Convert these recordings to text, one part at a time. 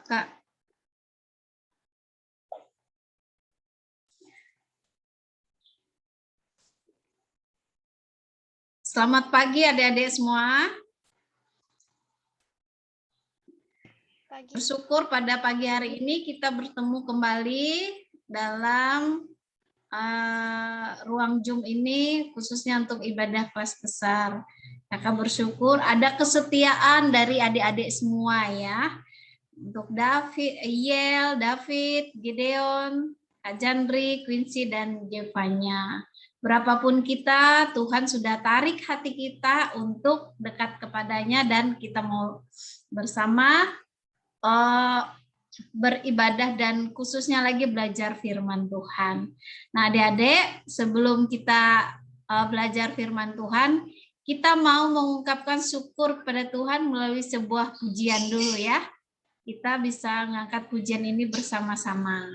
Kak. Selamat pagi adik-adik semua. Pagi. Bersyukur pada pagi hari ini kita bertemu kembali dalam ruang Zoom ini khususnya untuk ibadah kelas besar. Kakak bersyukur ada kesetiaan dari adik-adik semua ya. Untuk David, Gideon, Kak Jandri, Quincy, dan Jevanya. Berapapun kita, Tuhan sudah tarik hati kita untuk dekat kepadanya dan kita mau bersama beribadah dan khususnya lagi belajar firman Tuhan. Nah adik-adik, sebelum kita belajar firman Tuhan, kita mau mengungkapkan syukur pada Tuhan melalui sebuah pujian dulu ya. Kita bisa mengangkat pujian ini bersama-sama.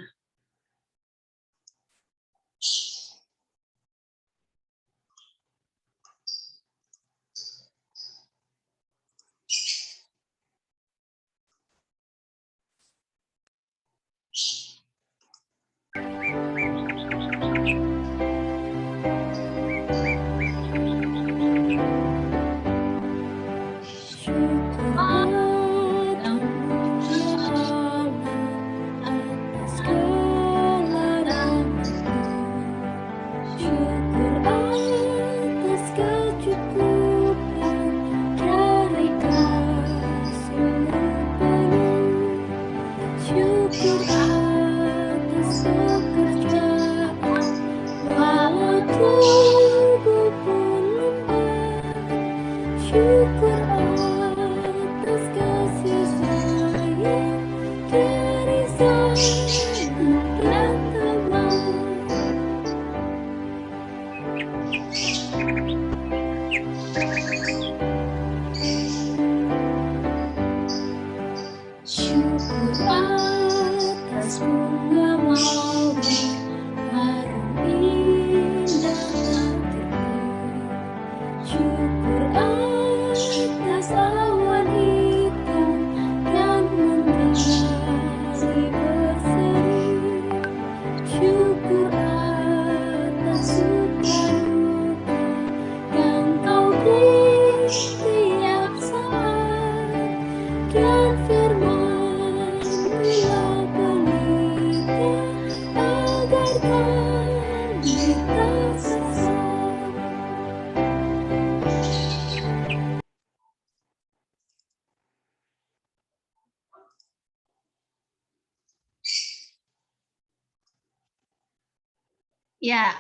Ya,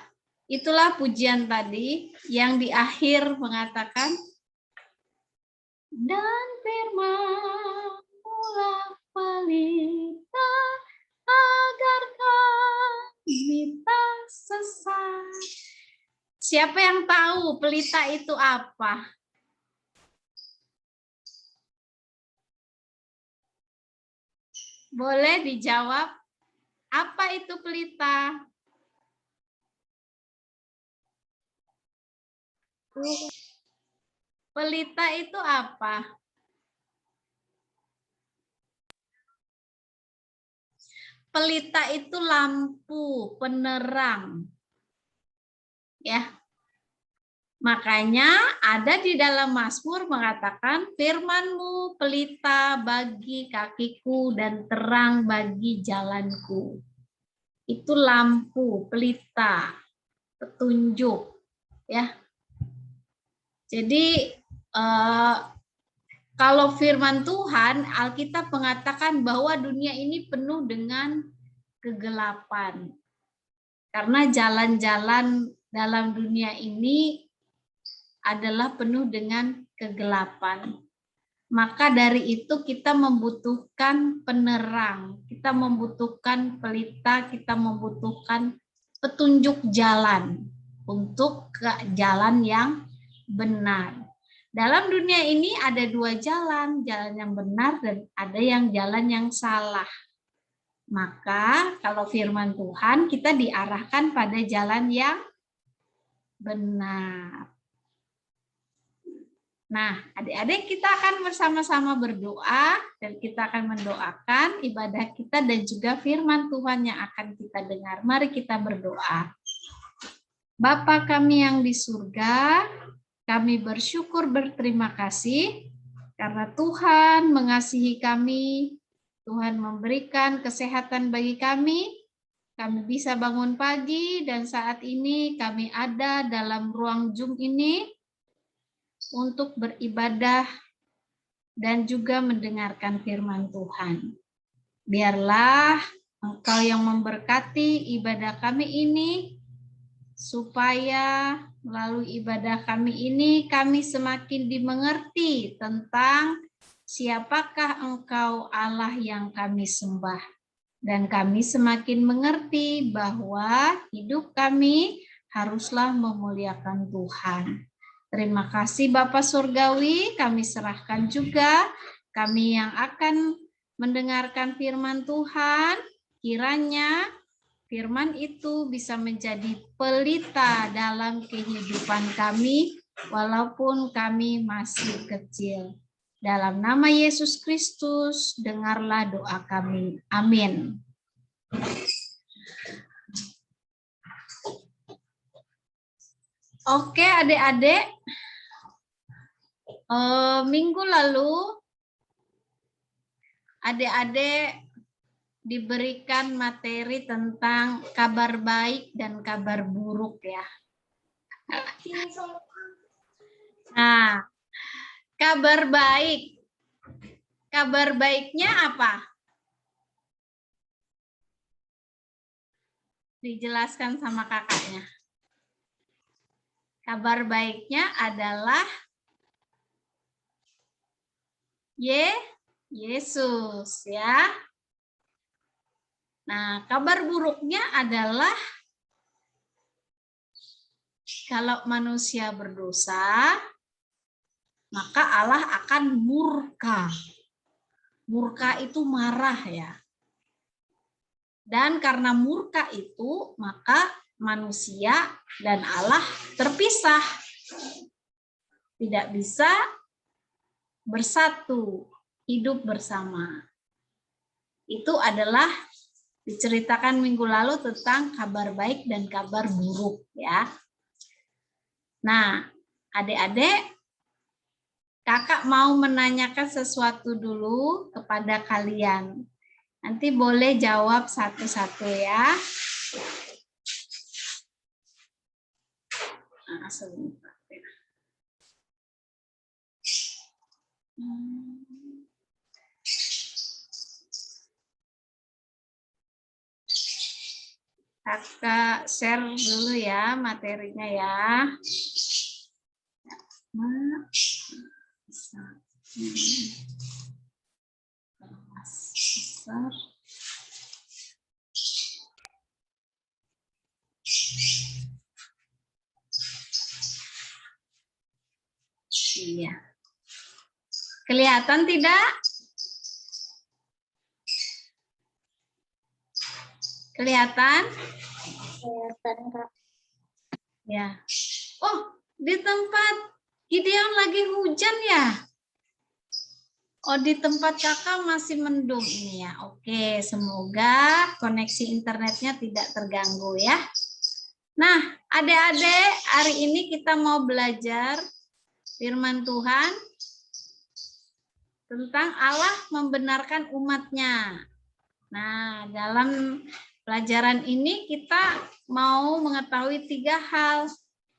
itulah pujian tadi yang di akhir mengatakan dan firman-Mulah pelita agar kami tak sesat. Siapa yang tahu pelita itu apa? Boleh dijawab, apa itu pelita? Pelita itu apa? Pelita itu lampu, penerang. Ya. Makanya ada di dalam Mazmur mengatakan, firman-Mu pelita bagi kakiku dan terang bagi jalanku. Itu lampu, pelita, petunjuk. Ya. Jadi kalau firman Tuhan, Alkitab mengatakan bahwa dunia ini penuh dengan kegelapan. Karena jalan-jalan dalam dunia ini adalah penuh dengan kegelapan. Maka dari itu kita membutuhkan penerang, kita membutuhkan pelita, kita membutuhkan petunjuk jalan untuk ke jalan yang benar. Dalam dunia ini ada dua jalan, jalan yang benar dan ada yang jalan yang salah. Maka kalau firman Tuhan kita diarahkan pada jalan yang benar. Nah, adik-adik kita akan bersama-sama berdoa dan kita akan mendoakan ibadah kita dan juga firman Tuhan yang akan kita dengar. Mari kita berdoa. Bapa kami yang di surga, kami bersyukur berterima kasih karena Tuhan mengasihi kami, Tuhan memberikan kesehatan bagi kami bisa bangun pagi dan saat ini kami ada dalam ruang Zoom ini untuk beribadah dan juga mendengarkan firman Tuhan. Biarlah Engkau yang memberkati ibadah kami ini, supaya melalui ibadah kami ini kami semakin dimengerti tentang siapakah Engkau Allah yang kami sembah. Dan kami semakin mengerti bahwa hidup kami haruslah memuliakan Tuhan. Terima kasih Bapak Surgawi, kami serahkan juga kami yang akan mendengarkan firman Tuhan, kiranya firman itu bisa menjadi pelita dalam kehidupan kami, walaupun kami masih kecil. Dalam nama Yesus Kristus, dengarlah doa kami. Amin. Oke, adik-adik. Minggu lalu, adik-adik diberikan materi tentang kabar baik dan kabar buruk ya. Nah, kabar baik. Kabar baiknya apa? Dijelaskan sama kakaknya. Kabar baiknya adalah Yesus ya. Nah, kabar buruknya adalah kalau manusia berdosa, maka Allah akan murka. Murka itu marah ya. Dan karena murka itu, maka manusia dan Allah terpisah. Tidak bisa bersatu, hidup bersama. Itu adalah diceritakan minggu lalu tentang kabar baik dan kabar buruk ya. Nah, adik-adik, kakak mau menanyakan sesuatu dulu kepada kalian. Nanti boleh jawab satu-satu ya. Nah, sebentar. Kakak share dulu ya materinya ya. Besar. Iya. Kelihatan tidak? Kelihatan? Kelihatan, Kak. Ya. Oh, di tempat Gideon lagi hujan ya? Oh, di tempat kakak masih mendung ini ya. Oke, semoga koneksi internetnya tidak terganggu ya. Nah, adik-adik, hari ini kita mau belajar firman Tuhan tentang Allah membenarkan umatnya. Nah, dalam pelajaran ini kita mau mengetahui 3 hal.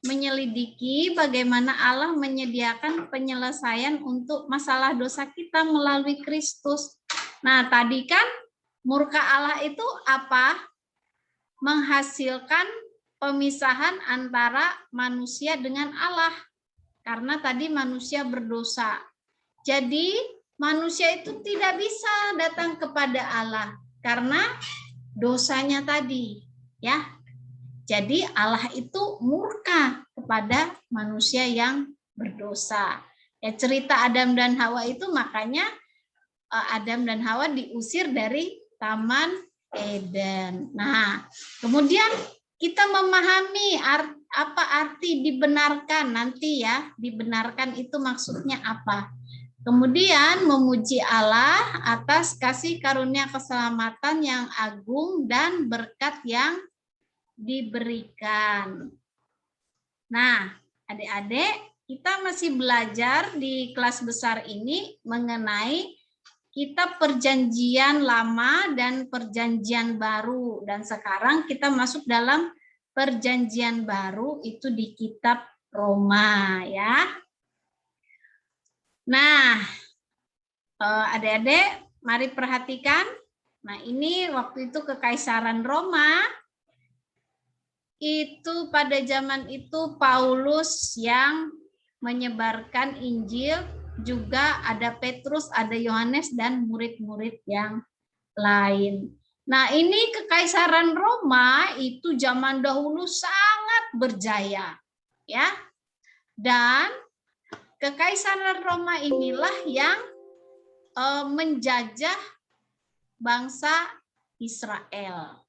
Menyelidiki bagaimana Allah menyediakan penyelesaian untuk masalah dosa kita melalui Kristus. Nah, tadi kan murka Allah itu apa? Menghasilkan pemisahan antara manusia dengan Allah. Karena tadi manusia berdosa. Jadi, manusia itu tidak bisa datang kepada Allah karena dosanya tadi, ya. Jadi Allah itu murka kepada manusia yang berdosa. Ya, cerita Adam dan Hawa itu makanya Adam dan Hawa diusir dari Taman Eden. Nah, kemudian kita memahami apa arti dibenarkan nanti ya. Dibenarkan itu maksudnya apa? Kemudian memuji Allah atas kasih karunia keselamatan yang agung dan berkat yang diberikan. Nah, adik-adik, kita masih belajar di kelas besar ini mengenai kitab perjanjian lama dan perjanjian baru. Dan sekarang kita masuk dalam perjanjian baru itu di kitab Roma ya. Nah, adik-adik, mari perhatikan. Nah, ini waktu itu Kekaisaran Roma, itu pada zaman itu Paulus yang menyebarkan Injil, juga ada Petrus, ada Yohanes, dan murid-murid yang lain. Nah, ini Kekaisaran Roma itu zaman dahulu sangat berjaya, ya. Dan Kekaisaran Roma inilah yang menjajah bangsa Israel.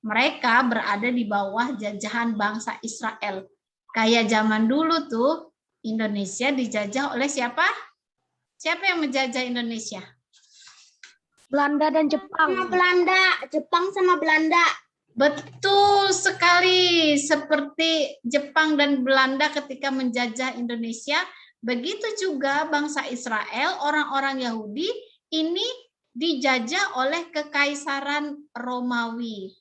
Mereka berada di bawah jajahan bangsa Israel. Kayak zaman dulu tuh Indonesia dijajah oleh siapa? Siapa yang menjajah Indonesia? Belanda dan Jepang. Sama Belanda, Jepang sama Belanda. Betul sekali, seperti Jepang dan Belanda ketika menjajah Indonesia, begitu juga bangsa Israel, orang-orang Yahudi ini dijajah oleh Kekaisaran Romawi.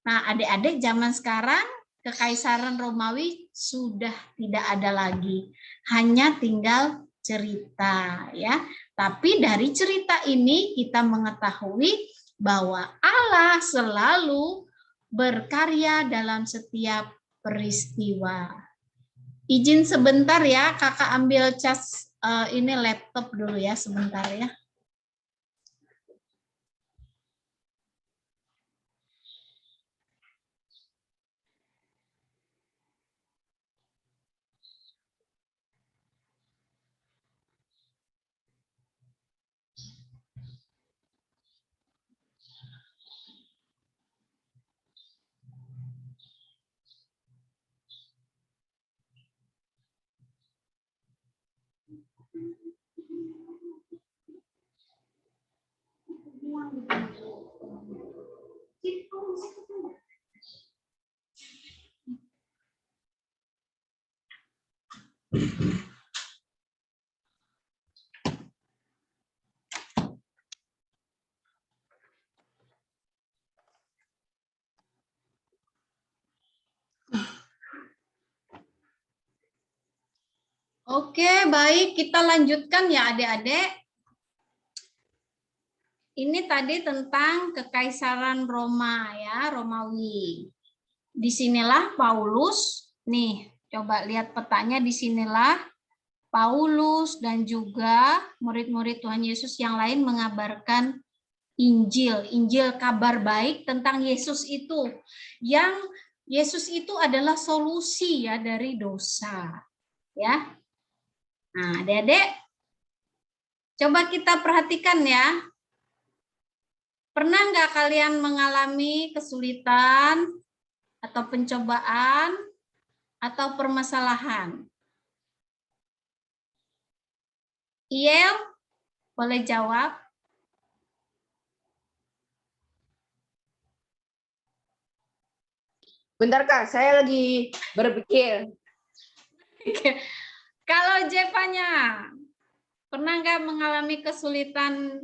Nah, adik-adik zaman sekarang Kekaisaran Romawi sudah tidak ada lagi, hanya tinggal cerita ya. Tapi dari cerita ini kita mengetahui bahwa Allah selalu berkarya dalam setiap peristiwa. Izin sebentar ya, kakak ambil cas ini laptop dulu ya sebentar ya. Oke, baik, kita lanjutkan ya adik-adik. Ini tadi tentang Kekaisaran Roma ya, Romawi. Disinilah Paulus, nih coba lihat petanya, disinilah Paulus dan juga murid-murid Tuhan Yesus yang lain mengabarkan Injil, Injil kabar baik tentang Yesus itu. Yang Yesus itu adalah solusi ya dari dosa. Ya. Nah, Adik-adik, coba kita perhatikan ya. Pernah nggak kalian mengalami kesulitan atau pencobaan atau permasalahan? Iel, boleh jawab? Bentar Kak, saya lagi berpikir. Kalau Jevanya, pernah nggak mengalami kesulitan,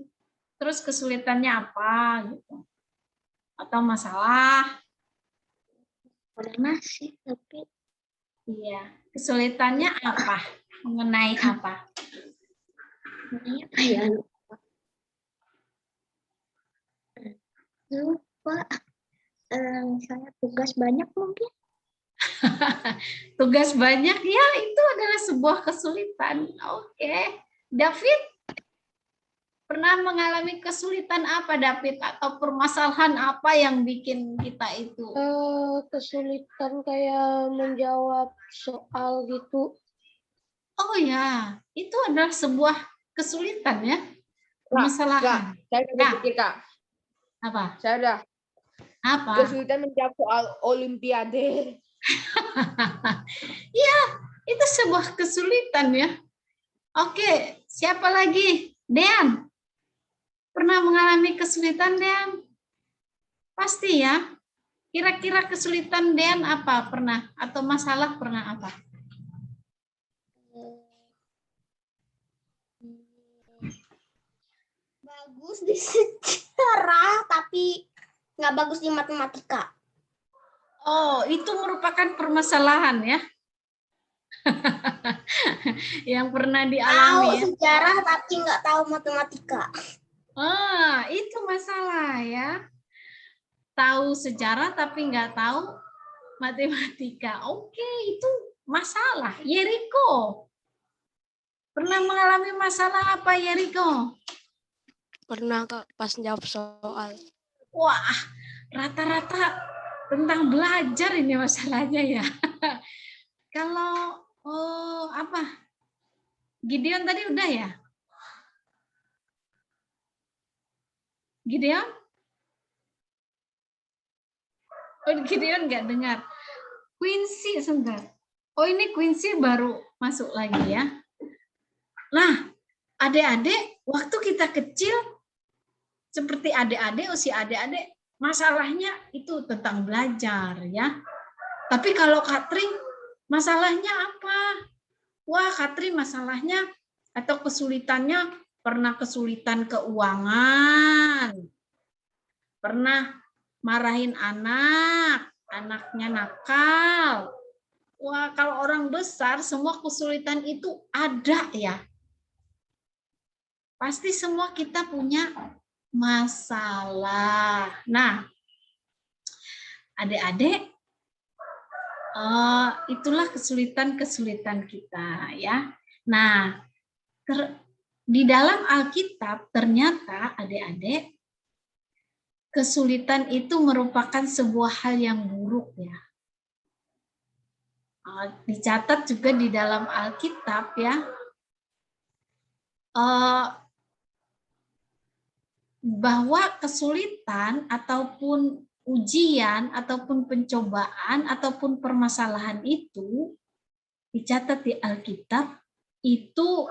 terus kesulitannya apa gitu? Atau masalah? Pernah sih, tapi Iya, kesulitannya apa? Mengenai apa? apa ya? Lupa. Misalnya tugas banyak mungkin. Tugas banyak ya, itu adalah sebuah kesulitan. Oke. David, pernah mengalami kesulitan apa David, atau permasalahan apa yang bikin kita itu? Kesulitan kayak menjawab soal gitu. Oh ya, itu adalah sebuah kesulitan ya, Kak, permasalahan. saya udah berpikir Kak. Apa? Saya udah. Apa? Kesulitan menjawab soal Olimpiade. Ya, itu sebuah kesulitan ya. Oke, siapa lagi? Dean. Pernah mengalami kesulitan, Dean? Pasti ya. Kira-kira kesulitan Dean apa pernah? Atau masalah pernah apa? Bagus di sejarah, tapi nggak bagus di matematika. Oh, itu merupakan permasalahan ya. Yang pernah Tahu dialami ya. sejarah tapi nggak tahu matematika. Itu masalah ya. Tahu sejarah tapi nggak tahu matematika. Oke, itu masalah. Yeriko, pernah mengalami masalah apa Yeriko? Pernah Kak, pas jawab soal. Wah, rata-rata tentang belajar ini masalahnya ya. Kalau apa? Gideon tadi udah ya? Gideon? Oh, Gideon nggak dengar. Quincy sebentar. Oh, ini Quincy baru masuk lagi ya. Nah, adik-adik, waktu kita kecil, seperti adik-adik, usia adik-adik, masalahnya itu tentang belajar ya. Tapi kalau Katrin, masalahnya apa? Wah, Katrin masalahnya atau kesulitannya pernah kesulitan keuangan, pernah marahin anak, anaknya nakal. Wah, kalau orang besar semua kesulitan itu ada ya. Pasti semua kita punya masalah. Nah, adik-adik, itulah kesulitan-kesulitan kita ya. Nah, di dalam Alkitab ternyata adik-adik, kesulitan itu merupakan sebuah hal yang buruk ya. Dicatat juga di dalam Alkitab ya, bahwa kesulitan ataupun ujian ataupun pencobaan ataupun permasalahan itu dicatat di Alkitab itu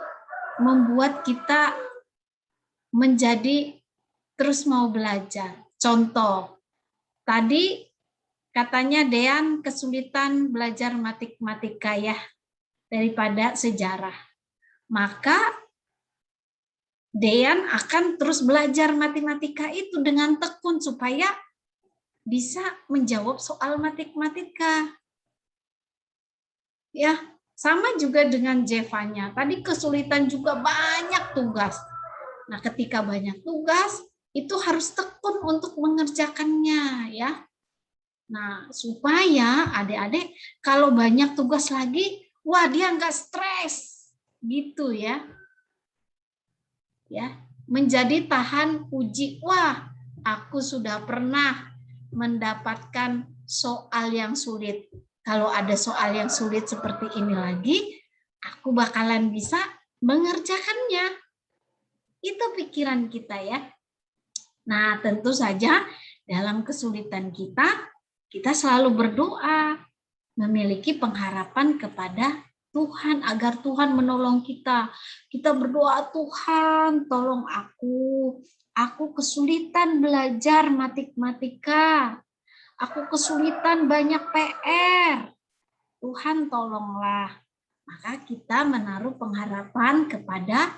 membuat kita menjadi terus mau belajar. Contoh, tadi katanya Dean kesulitan belajar matematika ya daripada sejarah. Maka Dean akan terus belajar matematika itu dengan tekun supaya bisa menjawab soal matematika. Ya, sama juga dengan Jevanya. Tadi kesulitan juga banyak tugas. Nah, ketika banyak tugas, itu harus tekun untuk mengerjakannya ya. Nah, supaya adik-adik kalau banyak tugas lagi, wah dia nggak stres gitu ya. Ya, menjadi tahan uji. Wah, aku sudah pernah mendapatkan soal yang sulit. Kalau ada soal yang sulit seperti ini lagi, aku bakalan bisa mengerjakannya. Itu pikiran kita ya. Nah, tentu saja dalam kesulitan kita selalu berdoa, memiliki pengharapan kepada Tuhan agar Tuhan menolong kita. Kita berdoa, Tuhan tolong aku kesulitan belajar matematika. Aku kesulitan banyak PR. Tuhan tolonglah. Maka kita menaruh pengharapan kepada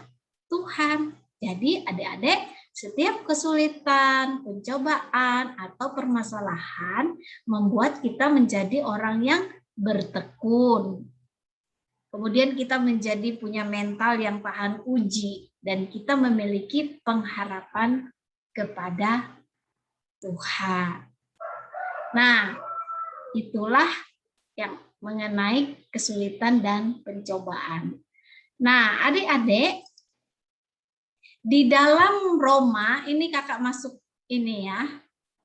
Tuhan. Jadi adik-adik, setiap kesulitan, pencobaan, atau permasalahan membuat kita menjadi orang yang bertekun. Kemudian kita menjadi punya mental yang tahan uji. Dan kita memiliki pengharapan kepada Tuhan. Nah, itulah yang mengenai kesulitan dan pencobaan. Nah, adik-adik, di dalam Roma, ini kakak masuk ini ya,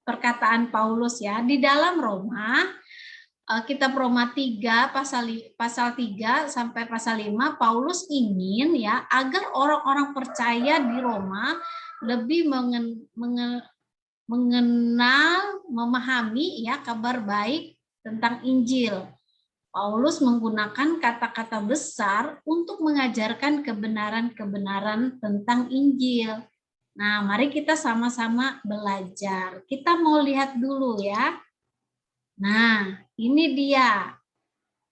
perkataan Paulus ya. Di dalam Roma, kitab Roma 3 pasal 3 sampai pasal 5, Paulus ingin ya agar orang-orang percaya di Roma lebih mengenal, memahami ya kabar baik tentang Injil. Paulus menggunakan kata-kata besar untuk mengajarkan kebenaran-kebenaran tentang Injil. Nah, mari kita sama-sama belajar. Kita mau lihat dulu ya. Nah, ini dia.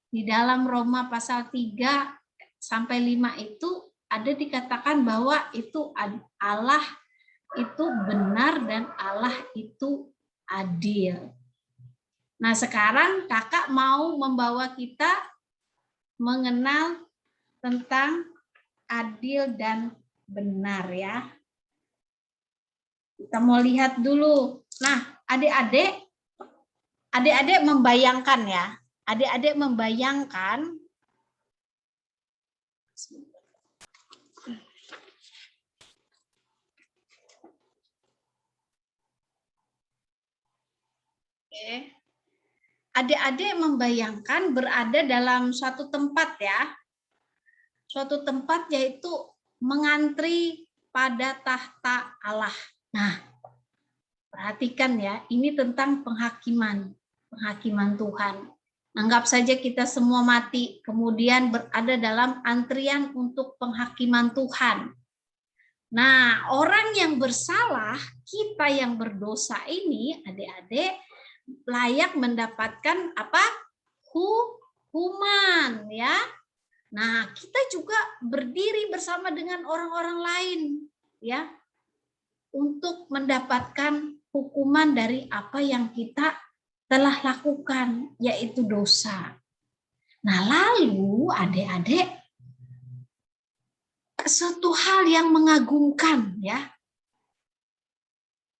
Di dalam Roma pasal 3 sampai 5 itu ada dikatakan bahwa itu Allah itu benar dan Allah itu adil. Nah, sekarang kakak mau membawa kita mengenal tentang adil dan benar ya. Kita mau lihat dulu. Nah, adik-adik membayangkan ya. Adik-adik membayangkan adik-adik membayangkan berada dalam suatu tempat ya. Suatu tempat yaitu mengantri pada tahta Allah. Nah, perhatikan ya, ini tentang penghakiman Tuhan. Anggap saja kita semua mati, kemudian berada dalam antrian untuk penghakiman Tuhan. Nah, orang yang bersalah, kita yang berdosa ini, adik-adik, layak mendapatkan apa? Hukuman ya. Nah, kita juga berdiri bersama dengan orang-orang lain ya untuk mendapatkan hukuman dari apa yang kita telah lakukan, yaitu dosa. Nah, lalu adik-adik, suatu hal yang mengagumkan ya,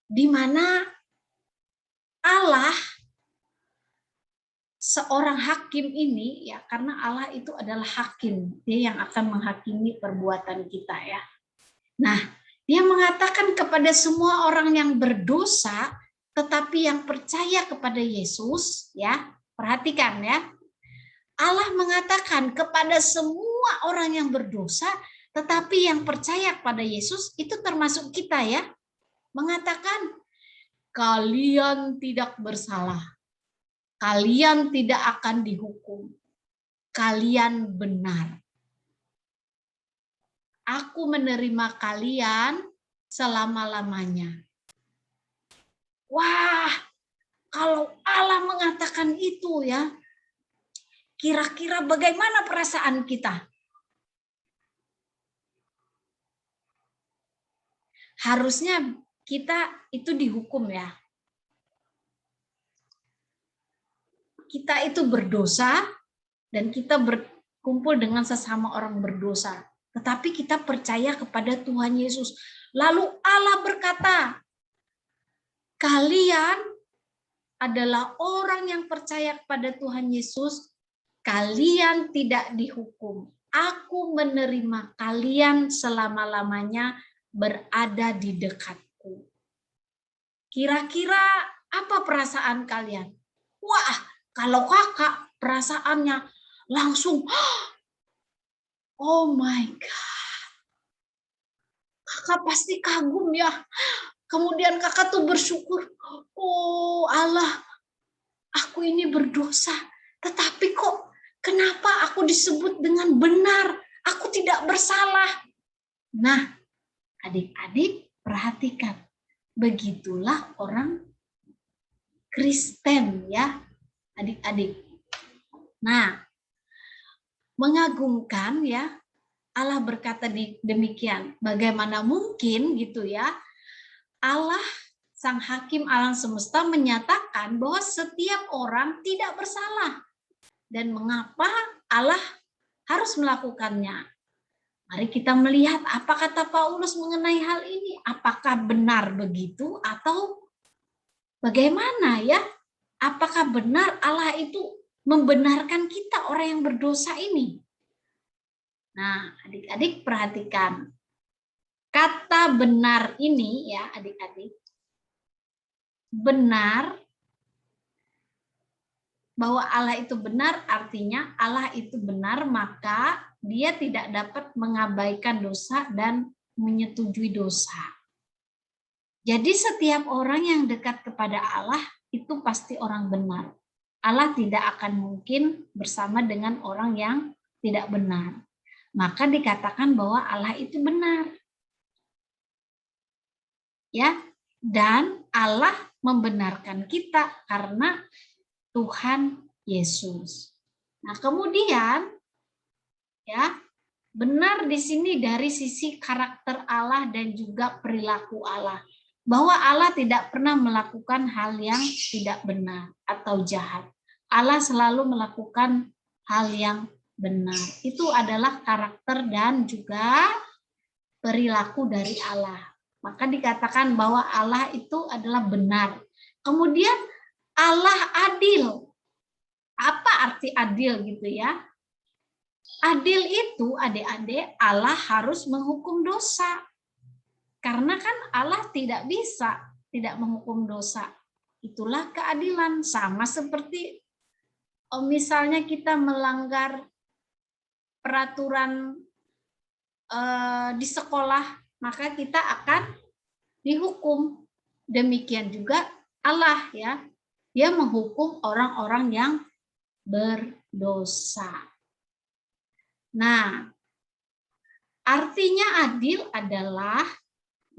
di mana Allah seorang hakim ini ya, karena Allah itu adalah hakim, dia yang akan menghakimi perbuatan kita ya. Nah, dia mengatakan kepada semua orang yang berdosa, tetapi yang percaya kepada Yesus ya, perhatikan ya. Allah mengatakan kepada semua orang yang berdosa, tetapi yang percaya kepada Yesus, itu termasuk kita ya, mengatakan kalian tidak bersalah. Kalian tidak akan dihukum. Kalian benar. Aku menerima kalian selama-lamanya. Wah, kalau Allah mengatakan itu ya, kira-kira bagaimana perasaan kita? Harusnya kita itu dihukum ya. Kita itu berdosa dan kita berkumpul dengan sesama orang berdosa. Tetapi kita percaya kepada Tuhan Yesus. Lalu Allah berkata, kalian adalah orang yang percaya kepada Tuhan Yesus, kalian tidak dihukum. Aku menerima kalian selama-lamanya berada di dekatku. Kira-kira apa perasaan kalian? Wah, kalau kakak perasaannya langsung, oh my God. Kakak pasti kagum ya. Kemudian kakak tuh bersyukur, oh Allah, aku ini berdosa. Tetapi kok kenapa aku disebut dengan benar? Aku tidak bersalah. Nah, adik-adik perhatikan. Begitulah orang Kristen ya, adik-adik. Nah, mengagumkan ya, Allah berkata demikian. Bagaimana mungkin gitu ya, Allah Sang Hakim alam semesta menyatakan bahwa setiap orang tidak bersalah. Dan mengapa Allah harus melakukannya? Mari kita melihat apa kata Paulus mengenai hal ini. Apakah benar begitu atau bagaimana ya? Apakah benar Allah itu membenarkan kita orang yang berdosa ini? Nah, adik-adik perhatikan. Kata benar ini ya adik-adik. Benar, bahwa Allah itu benar artinya Allah itu benar, maka dia tidak dapat mengabaikan dosa dan menyetujui dosa. Jadi setiap orang yang dekat kepada Allah itu pasti orang benar. Allah tidak akan mungkin bersama dengan orang yang tidak benar. Maka dikatakan bahwa Allah itu benar. Ya, dan Allah membenarkan kita karena Tuhan Yesus. Nah, kemudian ya, benar di sini dari sisi karakter Allah dan juga perilaku Allah. Bahwa Allah tidak pernah melakukan hal yang tidak benar atau jahat. Allah selalu melakukan hal yang benar. Itu adalah karakter dan juga perilaku dari Allah. Maka dikatakan bahwa Allah itu adalah benar. Kemudian Allah adil. Apa arti adil gitu ya? Adil itu adik-adik Allah harus menghukum dosa. Karena kan Allah tidak bisa tidak menghukum dosa. Itulah keadilan. Sama seperti misalnya kita melanggar peraturan di sekolah, maka kita akan dihukum. Demikian juga Allah ya. Dia menghukum orang-orang yang berdosa. Nah, artinya adil adalah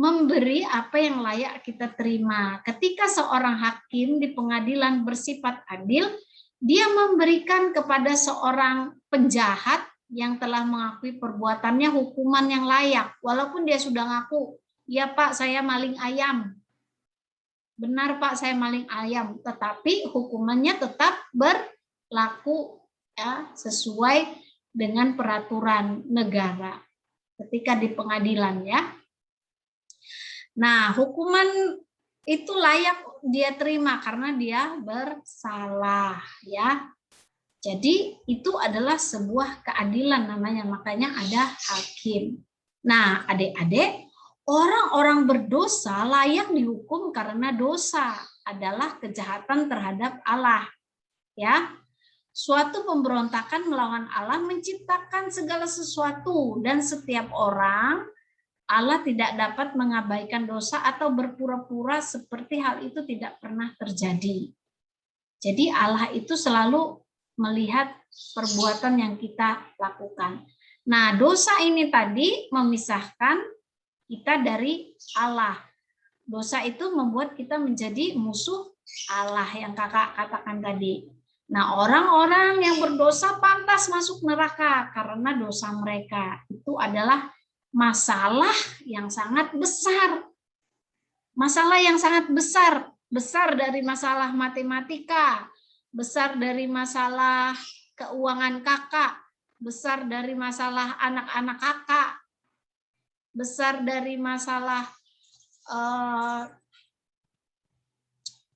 memberi apa yang layak kita terima. Ketika seorang hakim di pengadilan bersifat adil, dia memberikan kepada seorang penjahat yang telah mengakui perbuatannya hukuman yang layak. Walaupun dia sudah ngaku, ya Pak saya maling ayam. Benar Pak saya maling ayam. Tetapi hukumannya tetap berlaku ya, sesuai dengan peraturan negara ketika di pengadilan ya. Nah, hukuman itu layak dia terima karena dia bersalah ya. Jadi itu adalah sebuah keadilan namanya, makanya ada hakim. Nah, adik-adik, orang-orang berdosa layak dihukum karena dosa adalah kejahatan terhadap Allah. Ya. Suatu pemberontakan melawan Allah menciptakan segala sesuatu dan setiap orang Allah tidak dapat mengabaikan dosa atau berpura-pura seperti hal itu tidak pernah terjadi. Jadi Allah itu selalu melihat perbuatan yang kita lakukan. Nah, dosa ini tadi memisahkan kita dari Allah. Dosa itu membuat kita menjadi musuh Allah yang kakak katakan tadi. Nah, orang-orang yang berdosa pantas masuk neraka karena dosa mereka. Itu adalah masalah yang sangat besar. Masalah yang sangat besar. Besar dari masalah matematika, besar dari masalah keuangan kakak, besar dari masalah anak-anak kakak, besar dari masalah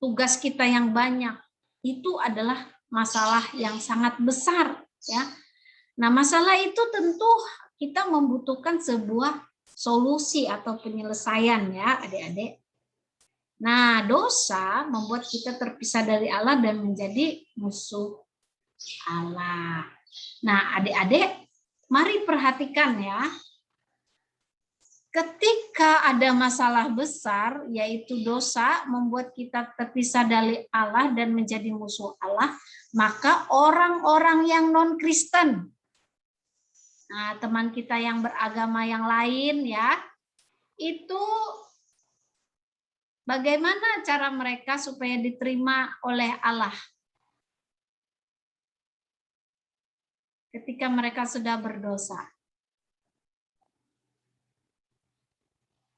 tugas kita yang banyak. Itu adalah masalah yang sangat besar ya. Nah, masalah itu tentu kita membutuhkan sebuah solusi atau penyelesaian ya, adik-adik. Nah, dosa membuat kita terpisah dari Allah dan menjadi musuh Allah. Nah, adik-adik, mari perhatikan ya. Ketika ada masalah besar, yaitu dosa, membuat kita terpisah dari Allah dan menjadi musuh Allah, maka orang-orang yang non-Kristen, nah, teman kita yang beragama yang lain ya, itu bagaimana cara mereka supaya diterima oleh Allah ketika mereka sudah berdosa?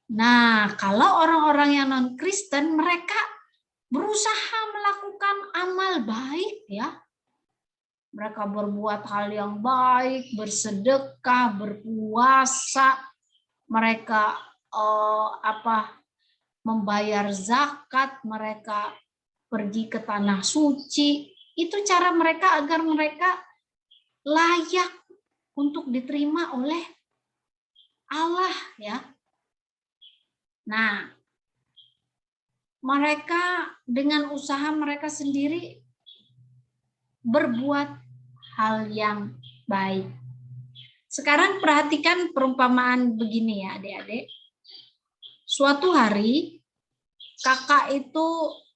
Nah, kalau orang-orang yang non-Kristen, mereka berusaha melakukan amal baik ya. Mereka berbuat hal yang baik, bersedekah, berpuasa, mereka membayar zakat, mereka pergi ke tanah suci. Itu cara mereka agar mereka layak untuk diterima oleh Allah ya. Nah, mereka dengan usaha mereka sendiri berbuat hal yang baik. Sekarang perhatikan perumpamaan begini ya adik-adik. Suatu hari kakak itu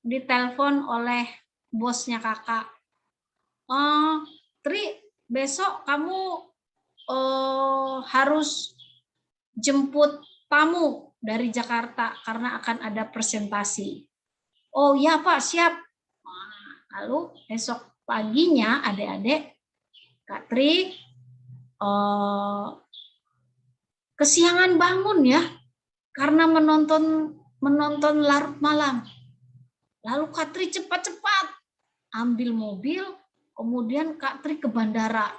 ditelepon oleh bosnya kakak. Tri, besok kamu harus jemput tamu dari Jakarta karena akan ada presentasi. Oh ya Pak, siap. Lalu esok paginya adik-adik Kak Tri kesiangan bangun ya karena menonton larut malam. Lalu Kak Tri cepat-cepat ambil mobil, kemudian Kak Tri ke bandara.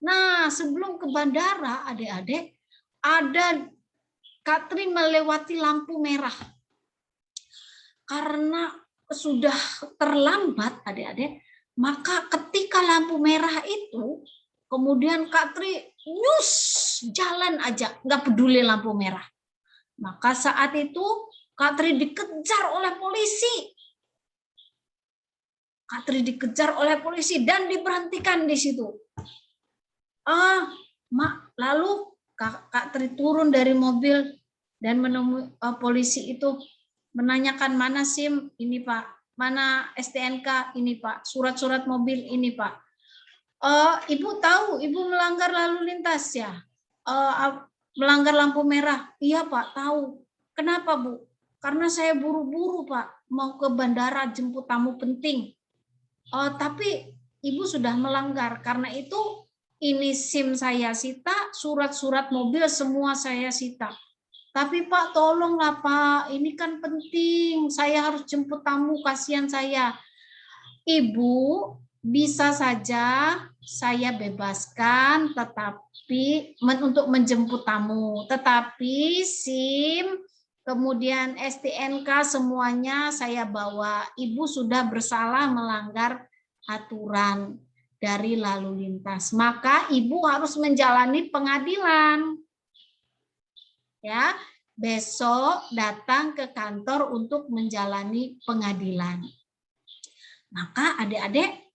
Nah, sebelum ke bandara, adik-adik, ada Kak Tri melewati lampu merah. Karena sudah terlambat, adik-adik, maka ketika lampu merah itu, kemudian Kak Tri nyus, jalan aja, nggak peduli lampu merah. Maka saat itu Kak Tri dikejar oleh polisi. Kak Tri dikejar oleh polisi dan diberhentikan di situ. Lalu Kak Tri turun dari mobil dan menemui polisi itu, menanyakan mana SIM ini Pak, mana STNK ini Pak, surat-surat mobil ini Pak. Ibu tahu Ibu melanggar lalu lintas ya, melanggar lampu merah. Iya Pak, tahu. Kenapa Bu? Karena saya buru-buru Pak, mau ke bandara jemput tamu penting. Tapi Ibu sudah melanggar, karena itu ini SIM saya sita, surat-surat mobil semua saya sita. Tapi Pak, tolonglah Pak, ini kan penting, saya harus jemput tamu, kasihan saya. Ibu, bisa saja saya bebaskan, tetapi untuk menjemput tamu. Tetapi SIM, kemudian STNK semuanya saya bawa. Ibu sudah bersalah melanggar aturan dari lalu lintas. Maka Ibu harus menjalani pengadilan. Ya, besok datang ke kantor untuk menjalani pengadilan. Maka adik-adik,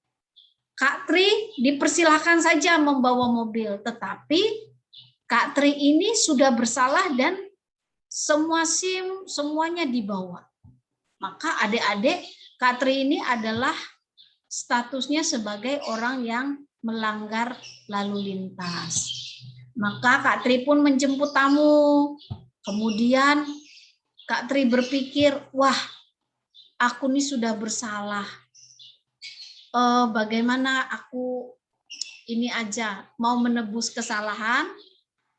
Kak Tri dipersilahkan saja membawa mobil, tetapi Kak Tri ini sudah bersalah dan semua SIM semuanya dibawa. Maka adik-adik, Kak Tri ini adalah statusnya sebagai orang yang melanggar lalu lintas. Maka Kak Tri pun menjemput tamu. Kemudian Kak Tri berpikir, wah, aku ini sudah bersalah. Bagaimana aku ini aja mau menebus kesalahan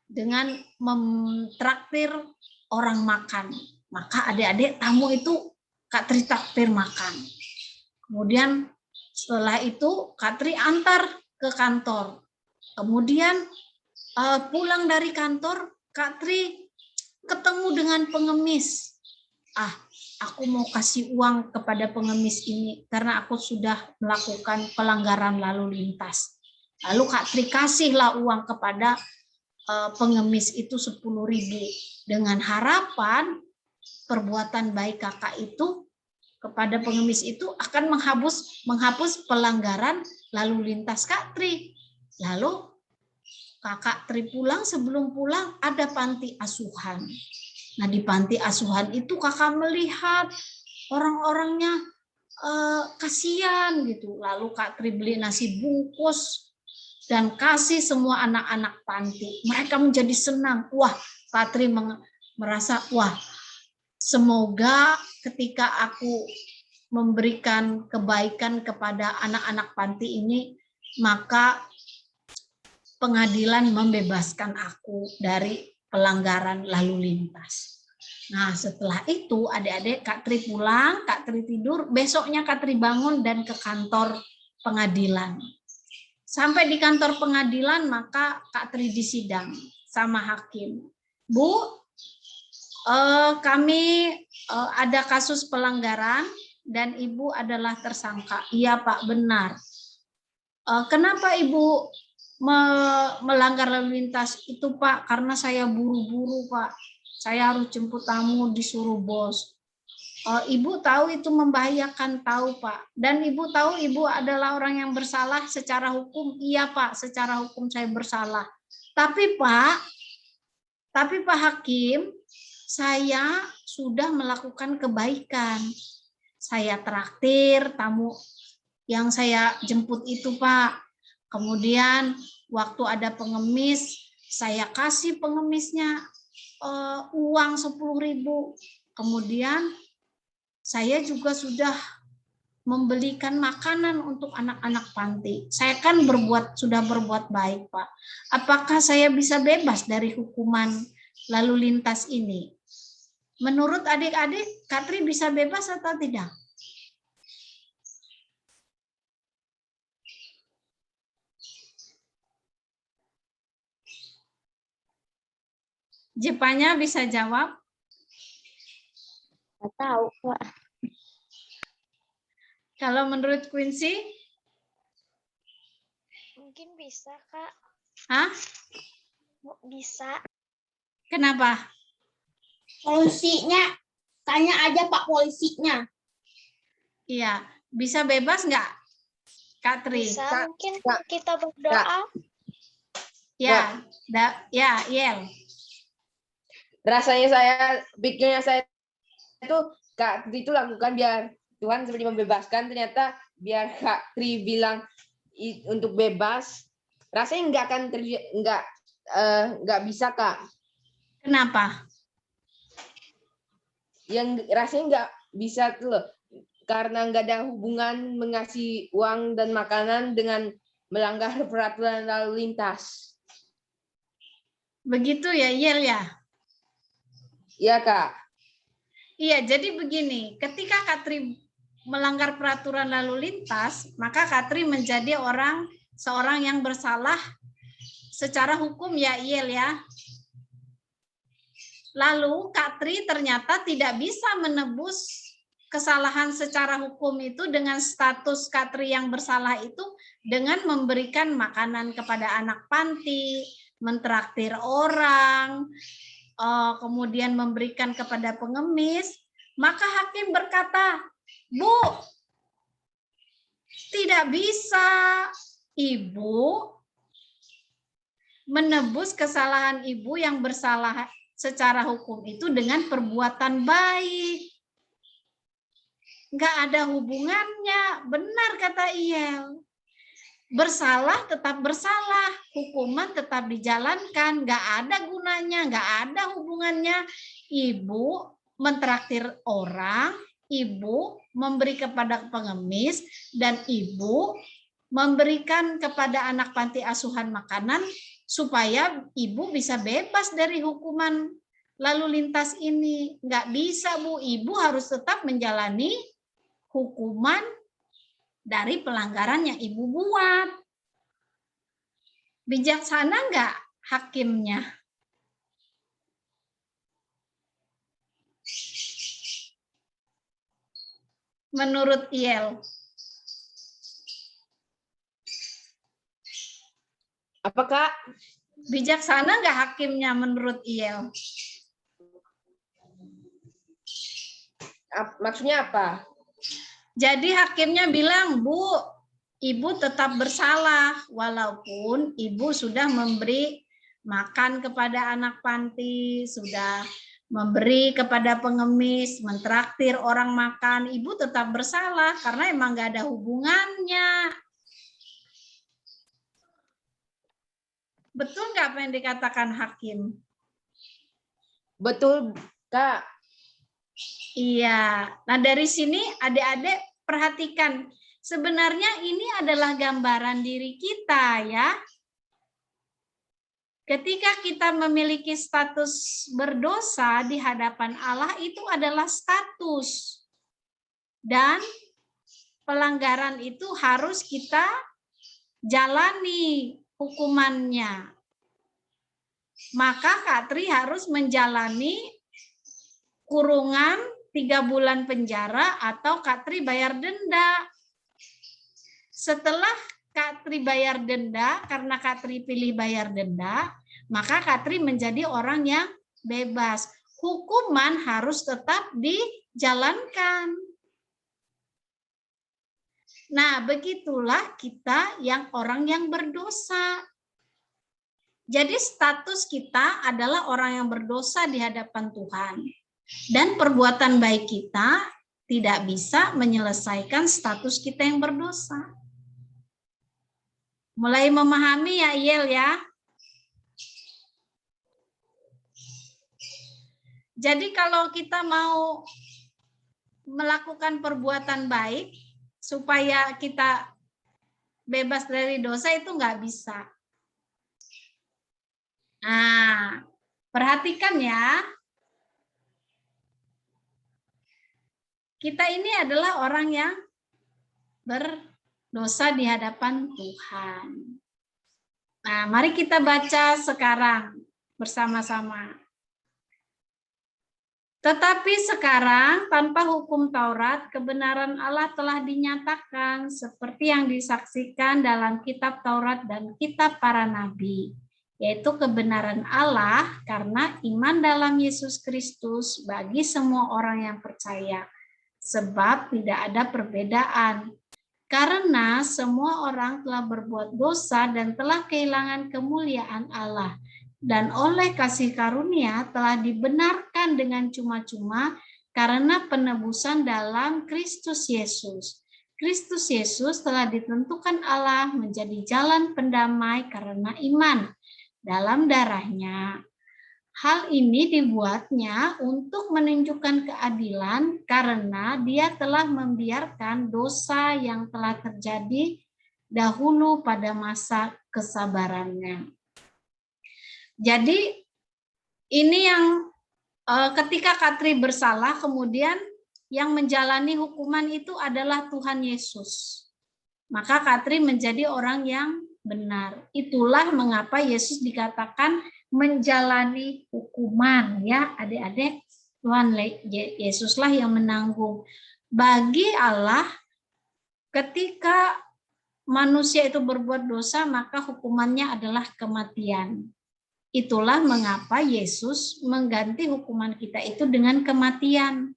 dengan mentraktir orang makan. Maka adik-adik tamu itu Kak Tri traktir makan. Kemudian setelah itu Kak Tri antar ke kantor. Kemudian pulang dari kantor, Kak Tri ketemu dengan pengemis. Aku mau kasih uang kepada pengemis ini karena aku sudah melakukan pelanggaran lalu lintas. Lalu Kak Tri kasihlah uang kepada pengemis itu 10.000 dengan harapan perbuatan baik kakak itu kepada pengemis itu akan menghapus pelanggaran lalu lintas Kak Tri. Lalu Kakak Tri pulang, sebelum pulang ada panti asuhan. Nah, di panti asuhan itu kakak melihat orang-orangnya kasihan gitu. Lalu Kak Tri beli nasi bungkus dan kasih semua anak-anak panti. Mereka menjadi senang. Wah, Kak Tri merasa, wah, semoga ketika aku memberikan kebaikan kepada anak-anak panti ini, maka pengadilan membebaskan aku dari pelanggaran lalu lintas. Nah, setelah itu adik-adik Kak Tri pulang, Kak Tri tidur, besoknya Kak Tri bangun dan ke kantor pengadilan. Sampai di kantor pengadilan, maka Kak Tri disidang sama hakim. Bu, kami ada kasus pelanggaran dan Ibu adalah tersangka. Iya Pak, benar. Kenapa Ibu melanggar lalu lintas itu Pak? Karena saya buru-buru Pak. Saya harus jemput tamu, disuruh bos. Ibu tahu itu membahayakan, tahu Pak. Dan Ibu tahu Ibu adalah orang yang bersalah secara hukum. Iya Pak, secara hukum saya bersalah. Tapi Pak Hakim, saya sudah melakukan kebaikan. Saya traktir tamu yang saya jemput itu, Pak. Kemudian waktu ada pengemis, saya kasih pengemisnya uang 10.000. Kemudian saya juga sudah membelikan makanan untuk anak-anak panti. Saya kan sudah berbuat baik, Pak. Apakah saya bisa bebas dari hukuman lalu lintas ini? Menurut adik-adik, Katri bisa bebas atau tidak? Jepanya bisa jawab? Nggak tahu, Kak. Kalau menurut Quincy? Mungkin bisa, Kak. Hah? Bisa. Kenapa? Polisinya, tanya aja Pak polisinya. Iya, bisa bebas nggak, Kak Tri? Bisa, Kak, mungkin Kak, kita berdoa. Ya, ya, Yel. Pikirnya saya itu Kak Tri itu lakukan biar Tuhan seperti membebaskan, ternyata biar Kak Tri bilang untuk bebas, rasanya nggak bisa, Kak. Kenapa? Yang rasanya nggak bisa tuh loh, karena nggak ada hubungan mengasih uang dan makanan dengan melanggar peraturan lalu lintas. Begitu ya, Yel ya? Iya, Kak. Iya, jadi begini, ketika Katri melanggar peraturan lalu lintas, maka Katri menjadi seorang yang bersalah secara hukum ya, Yel ya. Lalu Katri ternyata tidak bisa menebus kesalahan secara hukum itu dengan status Katri yang bersalah itu dengan memberikan makanan kepada anak panti, mentraktir orang, kemudian memberikan kepada pengemis, maka hakim berkata, Bu, tidak bisa Ibu menebus kesalahan Ibu yang bersalah secara hukum itu dengan perbuatan baik. Nggak ada hubungannya, benar kata Iyel. Bersalah tetap bersalah, hukuman tetap dijalankan, nggak ada gunanya, nggak ada hubungannya. Ibu mentraktir orang, ibu memberi kepada pengemis, dan ibu memberikan kepada anak panti asuhan makanan supaya ibu bisa bebas dari hukuman lalu lintas ini. Nggak bisa, Bu. Ibu harus tetap menjalani hukuman dari pelanggaran yang ibu buat. Bijaksana nggak hakimnya? Menurut Iyel. Apa, Kak? Bijaksana nggak hakimnya menurut Iyel? Maksudnya apa? Jadi hakimnya bilang, Bu, Ibu tetap bersalah walaupun Ibu sudah memberi makan kepada anak panti, sudah memberi kepada pengemis, mentraktir orang makan. Ibu tetap bersalah karena emang nggak ada hubungannya. Betul nggak apa yang dikatakan hakim? Betul, Kak. Iya. Nah, dari sini adik-adik perhatikan. Sebenarnya ini adalah gambaran diri kita ya. Ketika kita memiliki status berdosa di hadapan Allah itu adalah status. Dan pelanggaran itu harus kita jalani hukumannya. Maka Kak Tri harus menjalani kurungan 3 bulan penjara atau Kak Tri bayar denda. Setelah Kak Tri bayar denda, karena Kak Tri pilih bayar denda, maka Kak Tri menjadi orang yang bebas. Hukuman harus tetap dijalankan. Nah, begitulah kita yang orang yang berdosa. Jadi status kita adalah orang yang berdosa di hadapan Tuhan. Dan perbuatan baik kita tidak bisa menyelesaikan status kita yang berdosa. Mulai memahami ya Yel ya. Jadi kalau kita mau melakukan perbuatan baik supaya kita bebas dari dosa itu nggak bisa. Nah, perhatikan ya. Kita ini adalah orang yang berdosa di hadapan Tuhan. Nah, mari kita baca sekarang bersama-sama. Tetapi sekarang tanpa hukum Taurat, kebenaran Allah telah dinyatakan seperti yang disaksikan dalam kitab Taurat dan kitab para nabi, yaitu kebenaran Allah karena iman dalam Yesus Kristus bagi semua orang yang percaya, sebab tidak ada perbedaan. Karena semua orang telah berbuat dosa dan telah kehilangan kemuliaan Allah, dan oleh kasih karunia telah dibenarkan dengan cuma-cuma karena penebusan dalam Kristus Yesus. Kristus Yesus telah ditentukan Allah menjadi jalan pendamai karena iman dalam darahnya. Hal ini dibuatnya untuk menunjukkan keadilan karena dia telah membiarkan dosa yang telah terjadi dahulu pada masa kesabarannya. Jadi ini yang ketika Katri bersalah, kemudian yang menjalani hukuman itu adalah Tuhan Yesus. Maka Katri menjadi orang yang benar. Itulah mengapa Yesus dikatakan menjalani hukuman, ya adik-adik. Tuhan Yesuslah yang menanggung. Bagi Allah, ketika manusia itu berbuat dosa, maka hukumannya adalah kematian. Itulah mengapa Yesus mengganti hukuman kita itu dengan kematian,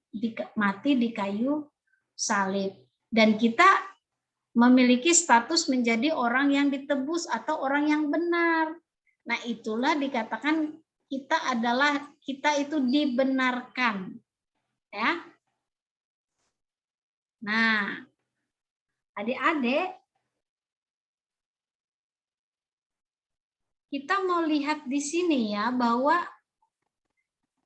mati di kayu salib. Dan kita memiliki status menjadi orang yang ditebus atau orang yang benar. Nah, itulah dikatakan kita itu dibenarkan. Ya. Nah, adik-adik, kita mau lihat di sini ya bahwa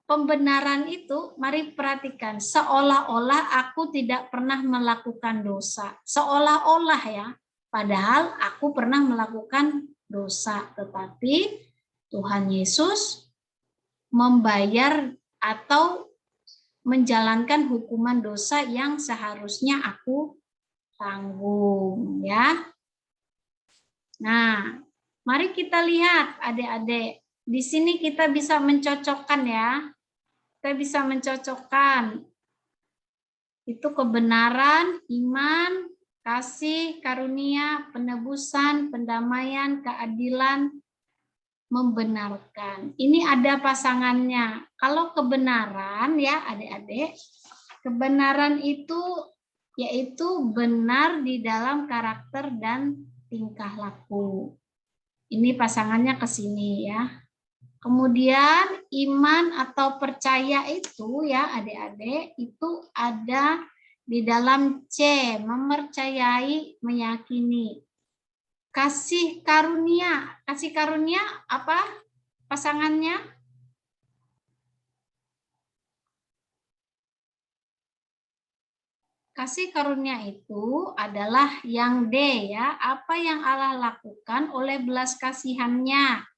pembenaran itu, mari perhatikan, seolah-olah aku tidak pernah melakukan dosa. Seolah-olah ya, padahal aku pernah melakukan dosa. Tetapi Tuhan Yesus membayar atau menjalankan hukuman dosa yang seharusnya aku tanggung ya. Nah, mari kita lihat adik-adik. Di sini kita bisa mencocokkan ya. Kita bisa mencocokkan. Itu kebenaran, iman, kasih, karunia, penebusan, pendamaian, keadilan, membenarkan. Ini ada pasangannya. Kalau kebenaran ya adik-adik, kebenaran itu yaitu benar di dalam karakter dan tingkah laku. Ini pasangannya ke sini ya. Kemudian iman atau percaya itu ya adik-adik itu ada di dalam C, mempercayai, meyakini. Kasih karunia apa pasangannya? Kasih karunia itu adalah yang D ya, apa yang Allah lakukan oleh belas kasihan-Nya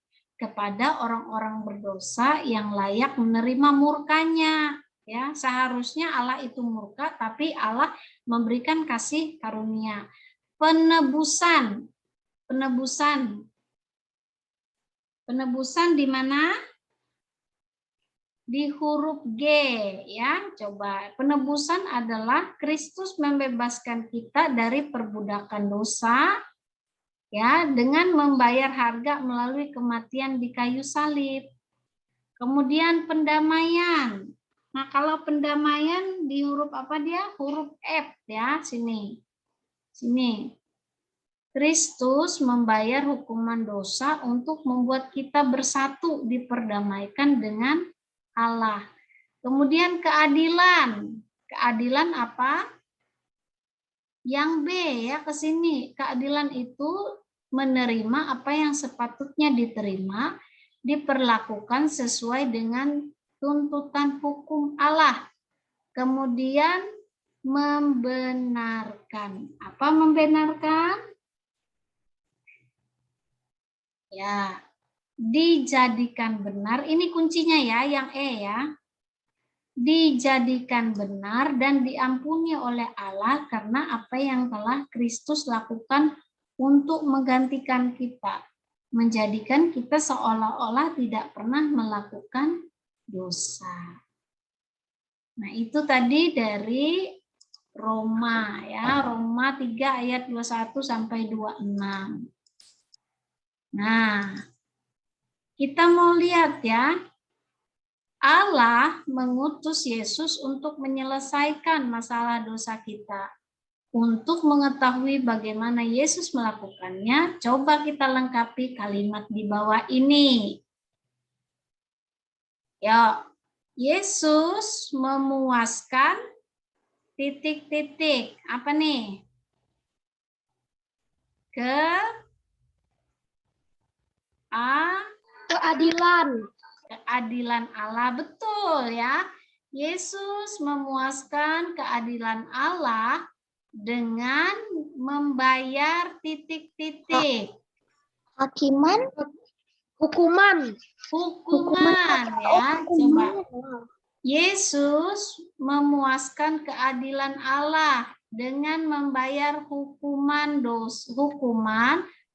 kepada orang-orang berdosa yang layak menerima murkanya. Ya, seharusnya Allah itu murka, tapi Allah memberikan kasih karunia. Penebusan di mana? Di huruf G ya. Coba, penebusan adalah Kristus membebaskan kita dari perbudakan dosa ya, dengan membayar harga melalui kematian di kayu salib. Kemudian pendamaian. Nah, kalau pendamaian di huruf apa dia? Huruf F ya, sini. Sini. Kristus membayar hukuman dosa untuk membuat kita bersatu, diperdamaikan dengan Allah. Kemudian keadilan. Keadilan apa? Yang B ya, ke sini. Keadilan itu menerima apa yang sepatutnya diterima, diperlakukan sesuai dengan tuntutan hukum Allah. Kemudian membenarkan. Apa membenarkan? Ya, dijadikan benar. Ini kuncinya ya, yang E ya. Dijadikan benar dan diampuni oleh Allah karena apa yang telah Kristus lakukan untuk menggantikan kita. Menjadikan kita seolah-olah tidak pernah melakukan dosa. Nah, itu tadi dari Roma ya, Roma 3 ayat 21 sampai 26. Nah, kita mau lihat ya, Allah mengutus Yesus untuk menyelesaikan masalah dosa kita. Untuk mengetahui bagaimana Yesus melakukannya, coba kita lengkapi kalimat di bawah ini. Ya, Yesus memuaskan titik-titik. Apa nih? Keadilan Allah, betul ya. Yesus memuaskan keadilan Allah dengan membayar titik-titik. Hukuman Ya, coba. Yesus memuaskan keadilan Allah dengan membayar hukuman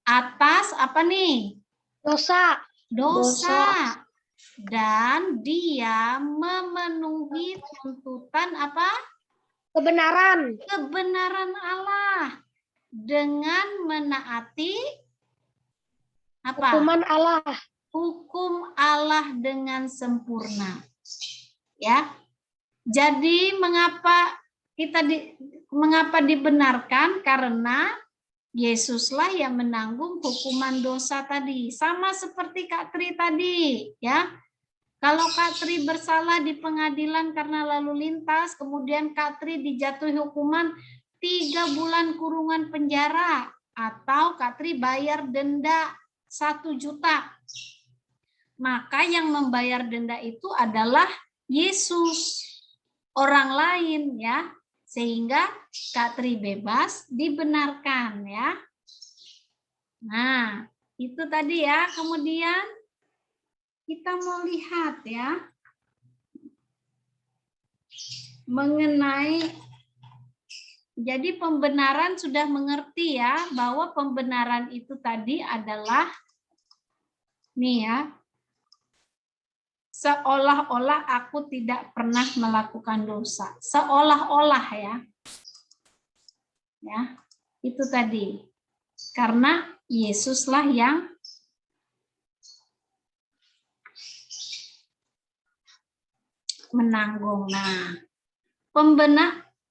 atas apa nih? dosa. Dosa. Dan dia memenuhi tuntutan apa? Kebenaran Allah dengan menaati apa? Hukum Allah dengan sempurna. Ya. Jadi mengapa dibenarkan? Karena Yesuslah yang menanggung hukuman dosa tadi. Sama seperti Kak Tri tadi, ya. Kalau Kak Tri bersalah di pengadilan karena lalu lintas, kemudian Kak Tri dijatuhi hukuman 3 bulan kurungan penjara, atau Kak Tri bayar denda 1 juta. Maka yang membayar denda itu adalah Yesus, orang lain ya. Sehingga Kak Tri bebas dibenarkan ya. Nah, itu tadi ya. Kemudian kita mau lihat ya mengenai, jadi pembenaran sudah mengerti ya bahwa pembenaran itu tadi adalah nih ya, seolah-olah aku tidak pernah melakukan dosa. Seolah-olah ya. Ya, itu tadi. Karena Yesuslah yang menanggung. Nah,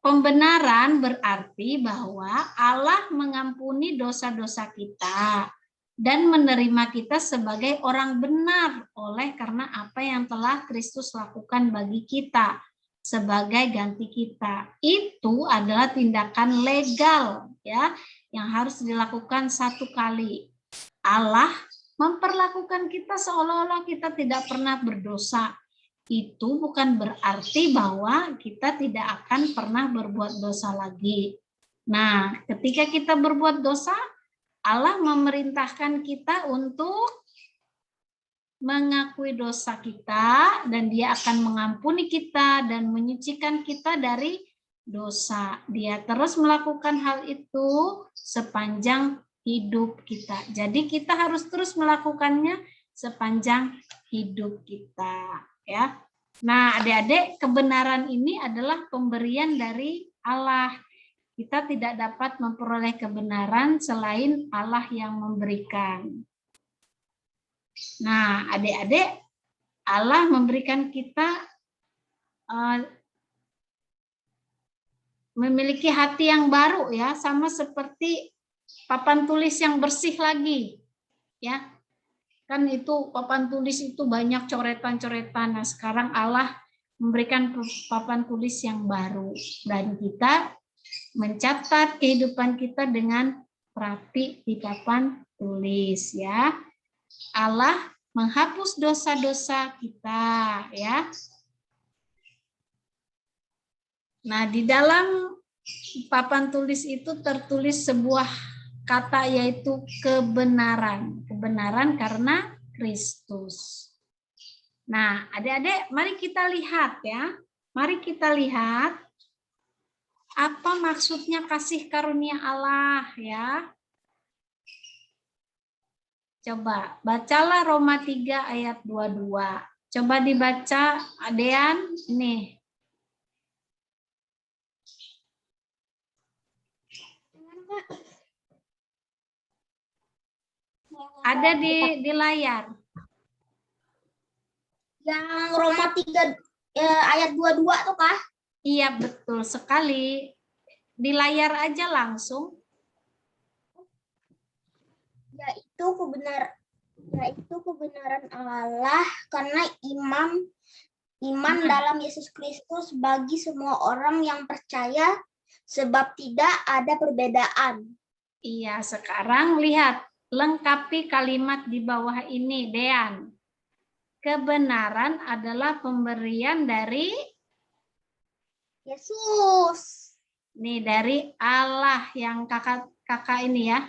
pembenaran berarti bahwa Allah mengampuni dosa-dosa kita dan menerima kita sebagai orang benar oleh karena apa yang telah Kristus lakukan bagi kita sebagai ganti kita. Itu adalah tindakan legal ya yang harus dilakukan 1 kali. Allah memperlakukan kita seolah-olah kita tidak pernah berdosa. Itu bukan berarti bahwa kita tidak akan pernah berbuat dosa lagi. Nah, ketika kita berbuat dosa, Allah memerintahkan kita untuk mengakui dosa kita dan Dia akan mengampuni kita dan menyucikan kita dari dosa. Dia terus melakukan hal itu sepanjang hidup kita. Jadi kita harus terus melakukannya sepanjang hidup kita, ya. Nah, adik-adik, kebenaran ini adalah pemberian dari Allah. Kita tidak dapat memperoleh kebenaran selain Allah yang memberikan. Nah, adik-adik, Allah memberikan kita memiliki hati yang baru ya, sama seperti papan tulis yang bersih lagi, ya. Kan itu papan tulis itu banyak coretan-coretan. Nah, sekarang Allah memberikan papan tulis yang baru dan kita mencatat kehidupan kita dengan rapi di papan tulis, ya. Allah menghapus dosa-dosa kita, ya. Nah, di dalam papan tulis itu tertulis sebuah kata yaitu kebenaran. Kebenaran karena Kristus. Nah, adik-adik, mari kita lihat ya. Mari kita lihat apa maksudnya kasih karunia Allah ya. Coba bacalah Roma 3 ayat 22. Coba dibaca, Adean, nih. Ada di layar. Yang Roma 3 ayat 22 tuh kah? Iya, betul sekali. Di layar aja langsung. Yaitu kebenaran Allah karena iman dalam Yesus Kristus bagi semua orang yang percaya, sebab tidak ada perbedaan. Iya, sekarang lihat, lengkapi kalimat di bawah ini, Dean. Kebenaran adalah pemberian dari Yesus. nih, dari Allah yang kakak ini ya.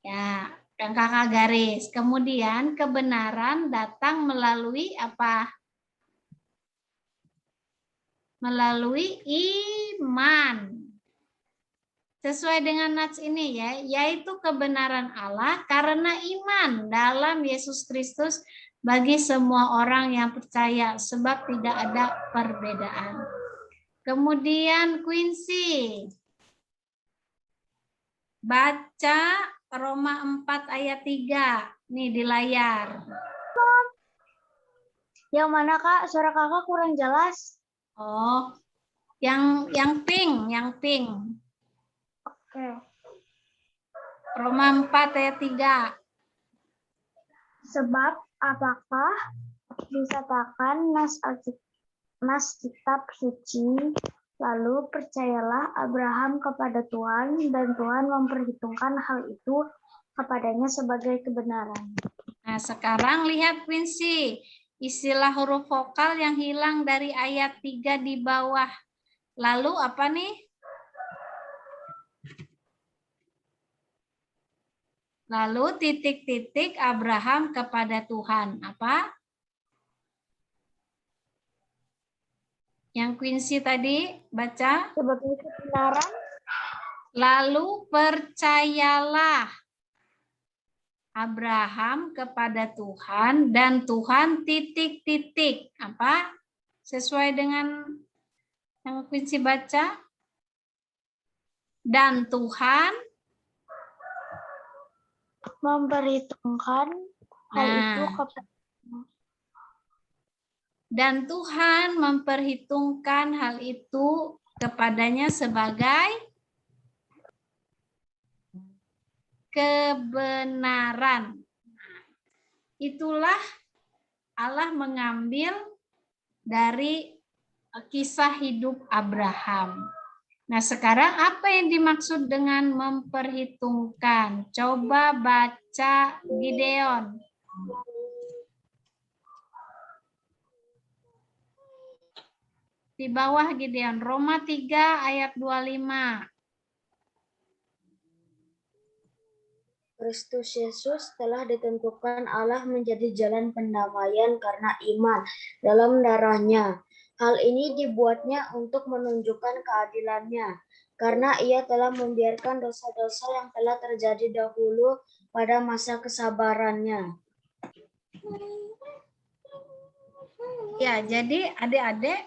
Ya, yang kakak garis. Kemudian kebenaran datang melalui apa? Melalui iman. Sesuai dengan nats ini ya, yaitu kebenaran Allah karena iman dalam Yesus Kristus bagi semua orang yang percaya, sebab tidak ada perbedaan. Kemudian Quincy, baca Roma 4 ayat 3, nih di layar. Yang mana Kak? Suara Kakak kurang jelas. Oh, yang pink, Oke. Roma 4 ayat 3. Sebab apakah disatakan nas kitab suci, lalu percayalah Abraham kepada Tuhan dan Tuhan memperhitungkan hal itu kepadanya sebagai kebenaran. Nah, sekarang lihat Quincy, istilah huruf vokal yang hilang dari ayat 3 di bawah. Lalu apa nih? Lalu titik-titik Abraham kepada Tuhan. Apa? Yang Quincy tadi baca. Sebagai kebenaran. Lalu percayalah Abraham kepada Tuhan dan Tuhan titik-titik. Apa? Sesuai dengan yang Quincy baca. Dan Tuhan Memperhitungkan hal itu kepada dan Tuhan memperhitungkan hal itu kepadanya sebagai kebenaran. Itulah Allah mengambil dari kisah hidup Abraham. Nah, sekarang apa yang dimaksud dengan memperhitungkan? Coba baca Gideon. Di bawah Gideon, Roma 3 ayat 25. Kristus Yesus telah ditentukan Allah menjadi jalan pendamaian karena iman dalam darahnya. Hal ini dibuatnya untuk menunjukkan keadilannya, karena ia telah membiarkan dosa-dosa yang telah terjadi dahulu pada masa kesabarannya. Ya, jadi adik-adik,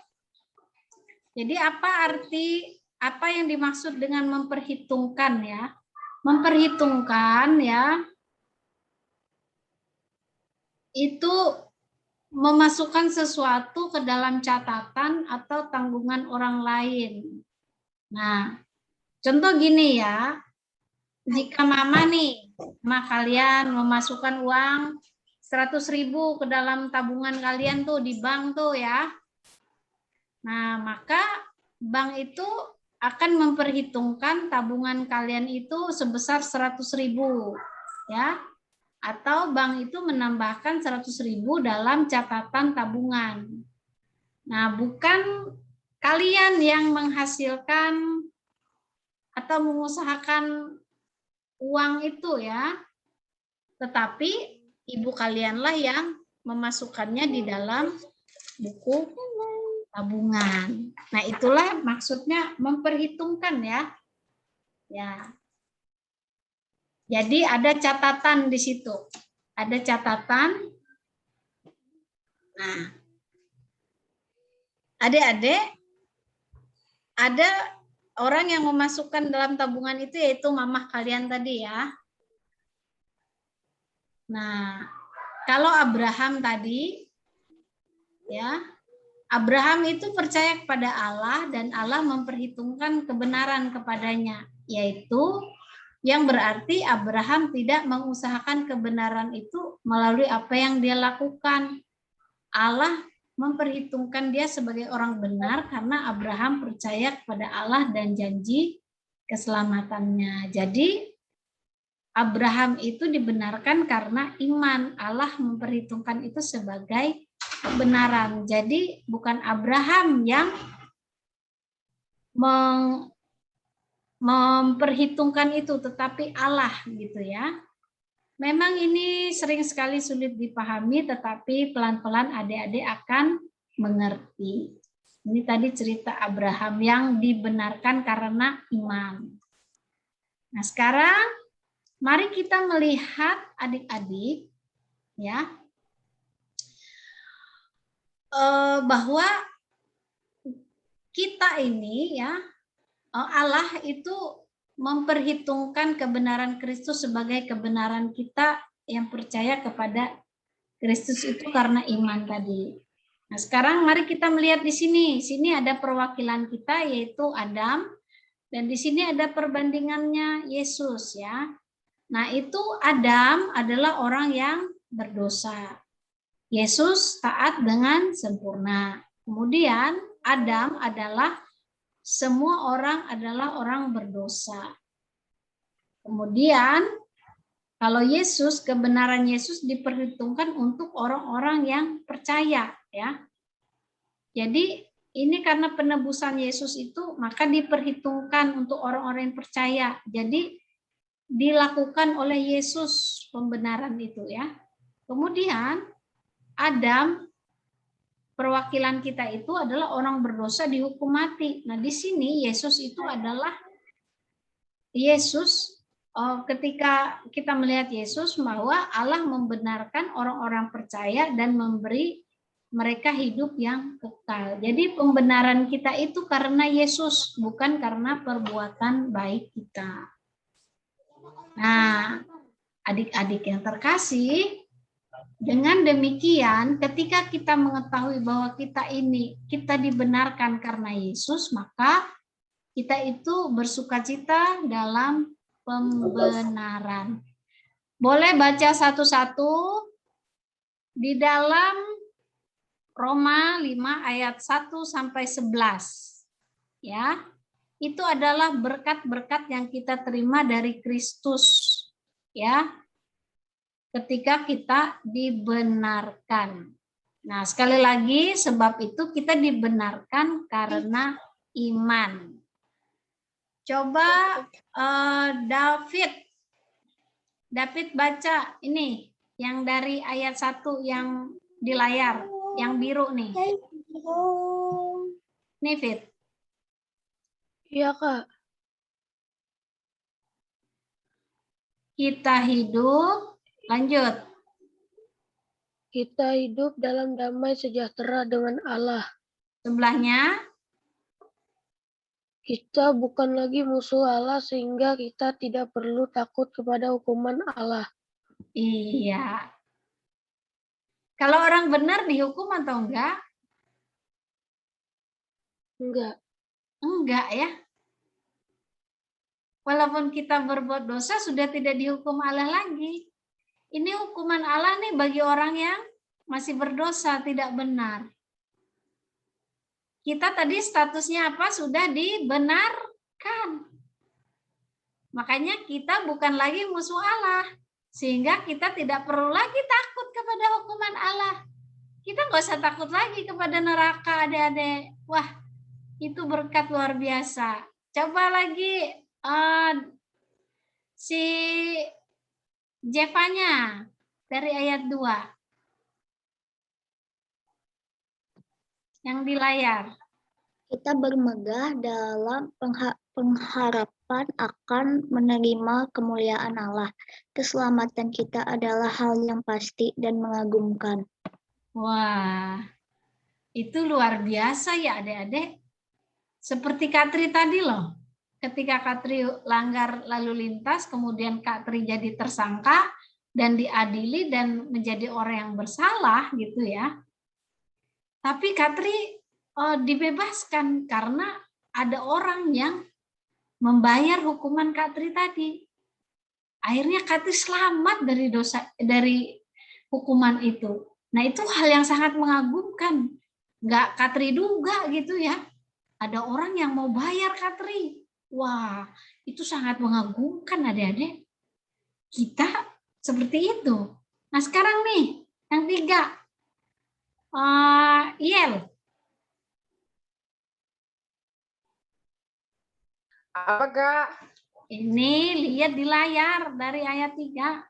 jadi apa yang dimaksud dengan memperhitungkan ya? Memperhitungkan ya, itu memasukkan sesuatu ke dalam catatan atau tanggungan orang lain. Nah, Contoh gini ya, jika mama kalian memasukkan uang 100.000 ke dalam tabungan kalian tuh di bank tuh ya. Nah, maka bank itu akan memperhitungkan tabungan kalian itu sebesar 100.000 ya. Atau bank itu menambahkan 100.000 dalam catatan tabungan. Nah, bukan kalian yang menghasilkan atau mengusahakan uang itu ya, tetapi ibu kalianlah yang memasukkannya di dalam buku tabungan. Nah, itulah maksudnya memperhitungkan ya. Ya. Jadi ada catatan di situ. Ada catatan. Nah, adik-adik, ada orang yang memasukkan dalam tabungan itu yaitu mamah kalian tadi ya. Nah, kalau Abraham tadi, ya, Abraham itu percaya kepada Allah dan Allah memperhitungkan kebenaran kepadanya, yaitu yang berarti Abraham tidak mengusahakan kebenaran itu melalui apa yang dia lakukan. Allah memperhitungkan dia sebagai orang benar karena Abraham percaya kepada Allah dan janji keselamatannya. Jadi Abraham itu dibenarkan karena iman. Allah memperhitungkan itu sebagai kebenaran. Jadi bukan Abraham yang memperhitungkan itu, tetapi Allah gitu ya. Memang ini sering sekali sulit dipahami, tetapi pelan-pelan adik-adik akan mengerti. Ini tadi cerita Abraham yang dibenarkan karena iman. Nah, sekarang mari kita melihat adik-adik ya, bahwa kita ini ya, Allah itu memperhitungkan kebenaran Kristus sebagai kebenaran kita yang percaya kepada Kristus itu karena iman tadi. Nah, sekarang mari kita melihat di sini. Sini ada perwakilan kita yaitu Adam dan di sini ada perbandingannya Yesus ya. Nah, itu Adam adalah orang yang berdosa. Yesus taat dengan sempurna. Kemudian Adam adalah semua orang adalah orang berdosa. Kemudian kalau Yesus, kebenaran Yesus diperhitungkan untuk orang-orang yang percaya ya. Jadi ini karena penebusan Yesus itu maka diperhitungkan untuk orang-orang yang percaya. Jadi dilakukan oleh Yesus pembenaran itu ya. Kemudian Adam, perwakilan kita itu adalah orang berdosa dihukum mati. Nah, di sini Yesus itu adalah Yesus. Ketika kita melihat Yesus bahwa Allah membenarkan orang-orang percaya dan memberi mereka hidup yang kekal. Jadi pembenaran kita itu karena Yesus, bukan karena perbuatan baik kita. Nah, adik-adik yang terkasih, dengan demikian, ketika kita mengetahui bahwa kita dibenarkan karena Yesus, maka kita itu bersukacita dalam pembenaran. Boleh baca satu-satu di dalam Roma 5 ayat 1 sampai 11. Ya. Itu adalah berkat-berkat yang kita terima dari Kristus. Ya. Ketika kita dibenarkan. Nah, sekali lagi sebab itu kita dibenarkan karena iman. Coba David baca ini yang dari ayat 1 yang di layar, yang biru nih. Nih, Fit. Iya, Kak. Kita hidup, lanjut. Kita hidup dalam damai sejahtera dengan Allah. Sebelahnya, Kita bukan lagi musuh Allah sehingga kita tidak perlu takut kepada hukuman Allah. iya. Kalau orang benar dihukum atau enggak? Enggak. Enggak ya. Walaupun kita berbuat dosa sudah tidak dihukum Allah lagi. Ini hukuman Allah nih bagi orang yang masih berdosa, tidak benar. Kita tadi statusnya apa? Sudah dibenarkan. Makanya kita bukan lagi musuh Allah. Sehingga kita tidak perlu lagi takut kepada hukuman Allah. Kita nggak usah takut lagi kepada neraka, adik-adik. Wah, itu berkat luar biasa. Coba lagi si Jevanya dari ayat 2 yang di layar. Kita bermegah dalam pengharapan akan menerima kemuliaan Allah. Keselamatan kita adalah hal yang pasti dan mengagumkan. Wah, itu luar biasa ya adik-adik. Seperti Kak Tri tadi loh. Ketika Kak Tri langgar lalu lintas, kemudian Kak Tri jadi tersangka dan diadili dan menjadi orang yang bersalah gitu ya. Tapi Kak Tri dibebaskan karena ada orang yang membayar hukuman Kak Tri tadi. Akhirnya Kak Tri selamat dari dosa, dari hukuman itu. Nah itu hal yang sangat mengagumkan. Nggak Kak Tri duga gitu ya. Ada orang yang mau bayar Kak Tri. Wah, itu sangat mengagumkan adik-adik. Kita seperti itu. Nah sekarang nih, yang 3. Yel. Apa Kak? Ini lihat di layar dari ayat 3.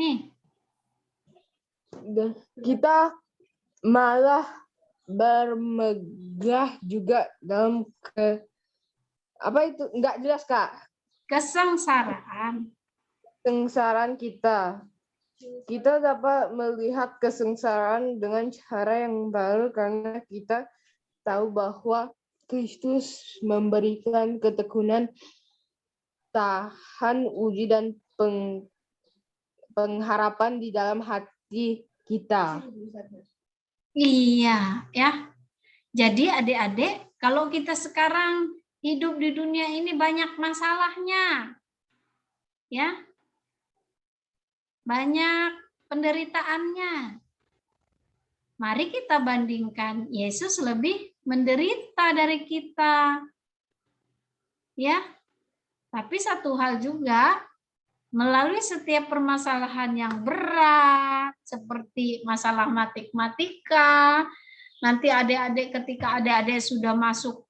Nih. Kita malah bermegah juga dalam apa itu? Enggak jelas Kak. Kesengsaraan. Kesengsaraan kita. Kita dapat melihat kesengsaraan dengan cara yang baru karena kita tahu bahwa Kristus memberikan ketekunan, tahan uji dan pengharapan di dalam hati kita. Iya, ya. Jadi adik-adik, kalau kita sekarang hidup di dunia ini banyak masalahnya. Ya. Banyak penderitaannya. Mari kita bandingkan, Yesus lebih menderita dari kita. Ya. Tapi satu hal juga, melalui setiap permasalahan yang berat, seperti masalah matematika, nanti adik-adik ketika adik-adik sudah masuk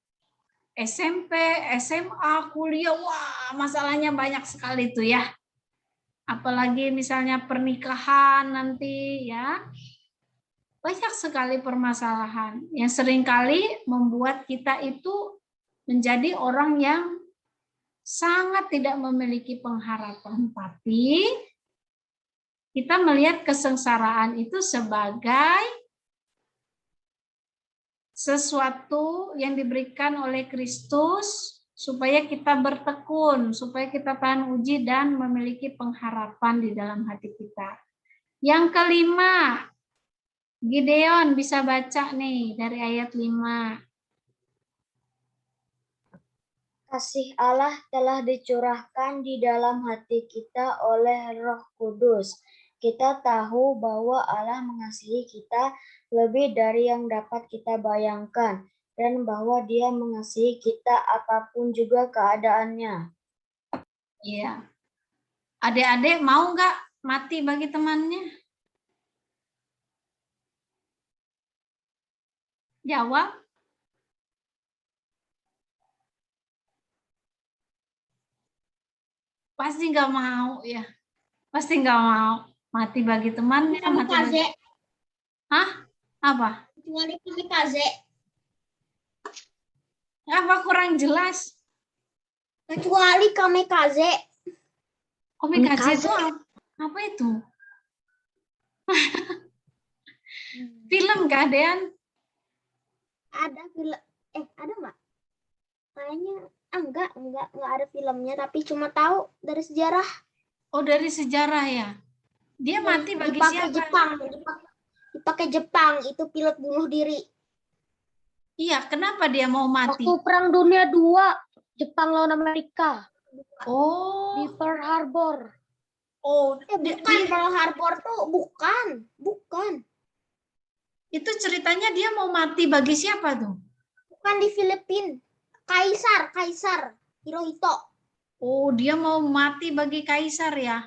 SMP, SMA, kuliah, wah masalahnya banyak sekali tuh ya. Apalagi misalnya pernikahan nanti ya. Banyak sekali permasalahan yang seringkali membuat kita itu menjadi orang yang sangat tidak memiliki pengharapan. Tapi kita melihat kesengsaraan itu sebagai sesuatu yang diberikan oleh Kristus supaya kita bertekun, supaya kita tahan uji dan memiliki pengharapan di dalam hati kita. Yang kelima, Gideon bisa baca nih dari ayat 5. Kasih Allah telah dicurahkan di dalam hati kita oleh Roh Kudus. Kita tahu bahwa Allah mengasihi kita lebih dari yang dapat kita bayangkan, dan bahwa Dia mengasihi kita apapun juga keadaannya. Iya. Adik-adik mau nggak mati bagi temannya? Jawab. Pasti nggak mau ya. Pasti nggak mau. Mati bagi temannya. Mati bagi... Hah? Apa? Kecuali kamikaze. Apa kurang jelas? Kecuali kamikaze. Kamikaze itu apa itu? Film keadaan? Ada film, ada nggak? Kayaknya enggak ada filmnya, tapi cuma tahu dari sejarah. Oh, dari sejarah ya. Dia mati bagi siapa? Dipakai Jepang, itu pilot bunuh diri. Iya, kenapa dia mau mati? Waktu Perang Dunia II. Jepang lawan Amerika Oh, di Pearl Harbor. Bukan Pearl Harbor tuh, bukan. itu ceritanya dia mau mati bagi siapa tuh? Bukan di Filipina. Kaisar Hirohito. Oh, dia mau mati bagi kaisar ya?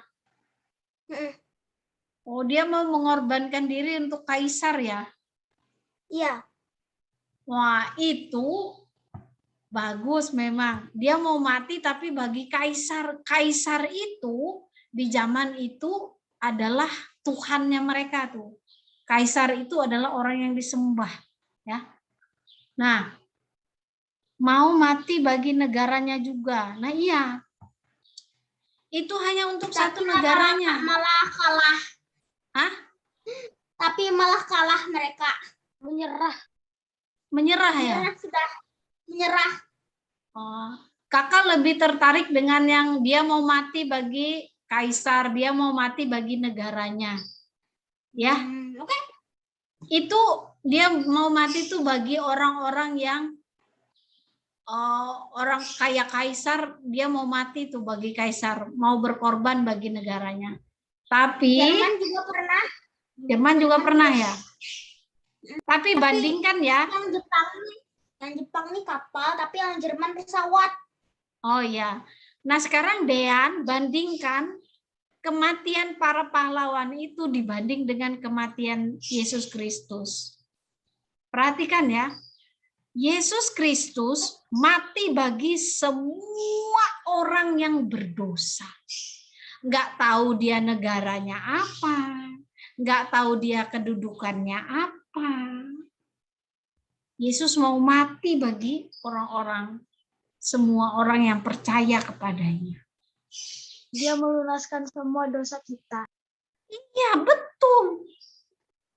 Mm-mm. Oh, dia mau mengorbankan diri untuk kaisar ya? Iya. Wah, itu bagus memang. Dia mau mati tapi bagi kaisar. Kaisar itu di zaman itu adalah Tuhannya mereka tuh. Kaisar itu adalah orang yang disembah, ya. Nah, mau mati bagi negaranya juga. Nah, iya. Itu hanya untuk satu negaranya. Malah kalah. Hah? Tapi malah kalah mereka. Menyerah ya? Menyerah. Oh, kakak lebih tertarik dengan yang dia mau mati bagi kaisar, dia mau mati bagi negaranya. Ya, Oke. itu dia mau mati tuh bagi orang-orang yang orang kayak kaisar, dia mau mati tuh bagi kaisar, mau berkorban bagi negaranya. Tapi Jerman juga pernah ya. Tapi bandingkan ya. Yang Jepang nih kapal, tapi yang Jerman pesawat. Oh ya. Nah sekarang Dean bandingkan kematian para pahlawan itu dibanding dengan kematian Yesus Kristus. Perhatikan ya. Yesus Kristus mati bagi semua orang yang berdosa. Nggak tahu dia negaranya apa. Nggak tahu dia kedudukannya apa. Yesus mau mati bagi orang-orang, semua orang yang percaya kepadanya. Dia melunaskan semua dosa kita. Iya, betul.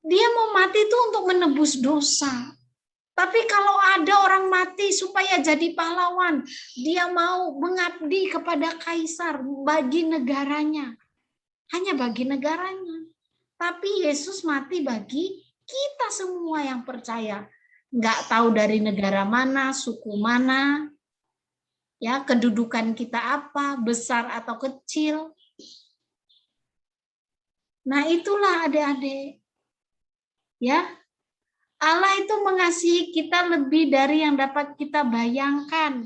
Dia mau mati itu untuk menebus dosa. Tapi kalau ada orang mati supaya jadi pahlawan, dia mau mengabdi kepada kaisar bagi negaranya. Hanya bagi negaranya. Tapi Yesus mati bagi kita semua yang percaya. Nggak tahu dari negara mana, suku mana, ya kedudukan kita apa, besar atau kecil. Nah itulah adik-adik. Ya, Allah itu mengasihi kita lebih dari yang dapat kita bayangkan.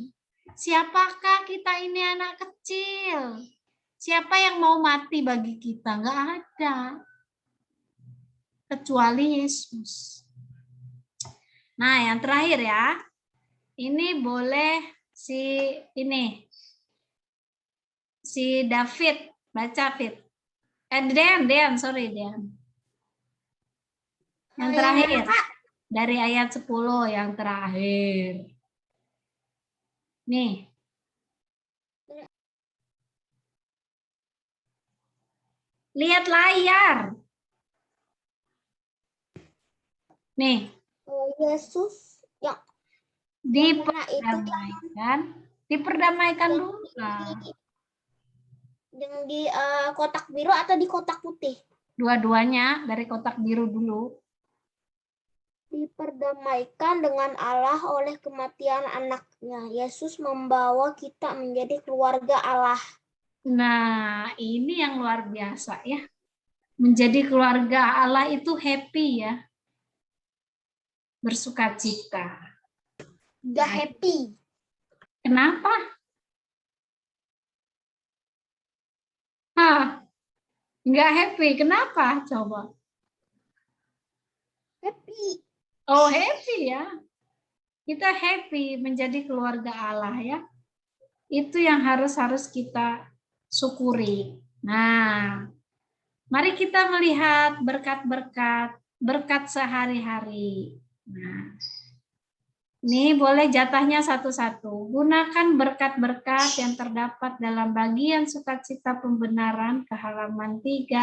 Siapakah kita ini anak kecil? Siapa yang mau mati bagi kita? Nggak ada. Kecuali Yesus. Nah, yang terakhir ya. Ini boleh si David baca Fit. Dean, sorry Dean. Yang terakhir. Dari ayat 10 yang terakhir. Nih. Lihat layar. Nih. Yesus yang diperdamaikan dulu. Yang di kotak biru atau di kotak putih? Dua-duanya dari kotak biru dulu. Diperdamaikan dengan Allah oleh kematian anaknya. Yesus membawa kita menjadi keluarga Allah. Nah, ini yang luar biasa ya. Menjadi keluarga Allah itu happy ya. Bersukacita. Gak happy. Kenapa? Nggak happy. Kenapa? Coba. Happy. Oh, happy ya. Kita happy menjadi keluarga Allah ya. Itu yang harus kita syukuri. Nah, mari kita melihat berkat sehari-hari. Nah, ini boleh jatahnya satu-satu. Gunakan berkat-berkat yang terdapat dalam bagian sukacita pembenaran ke halaman 3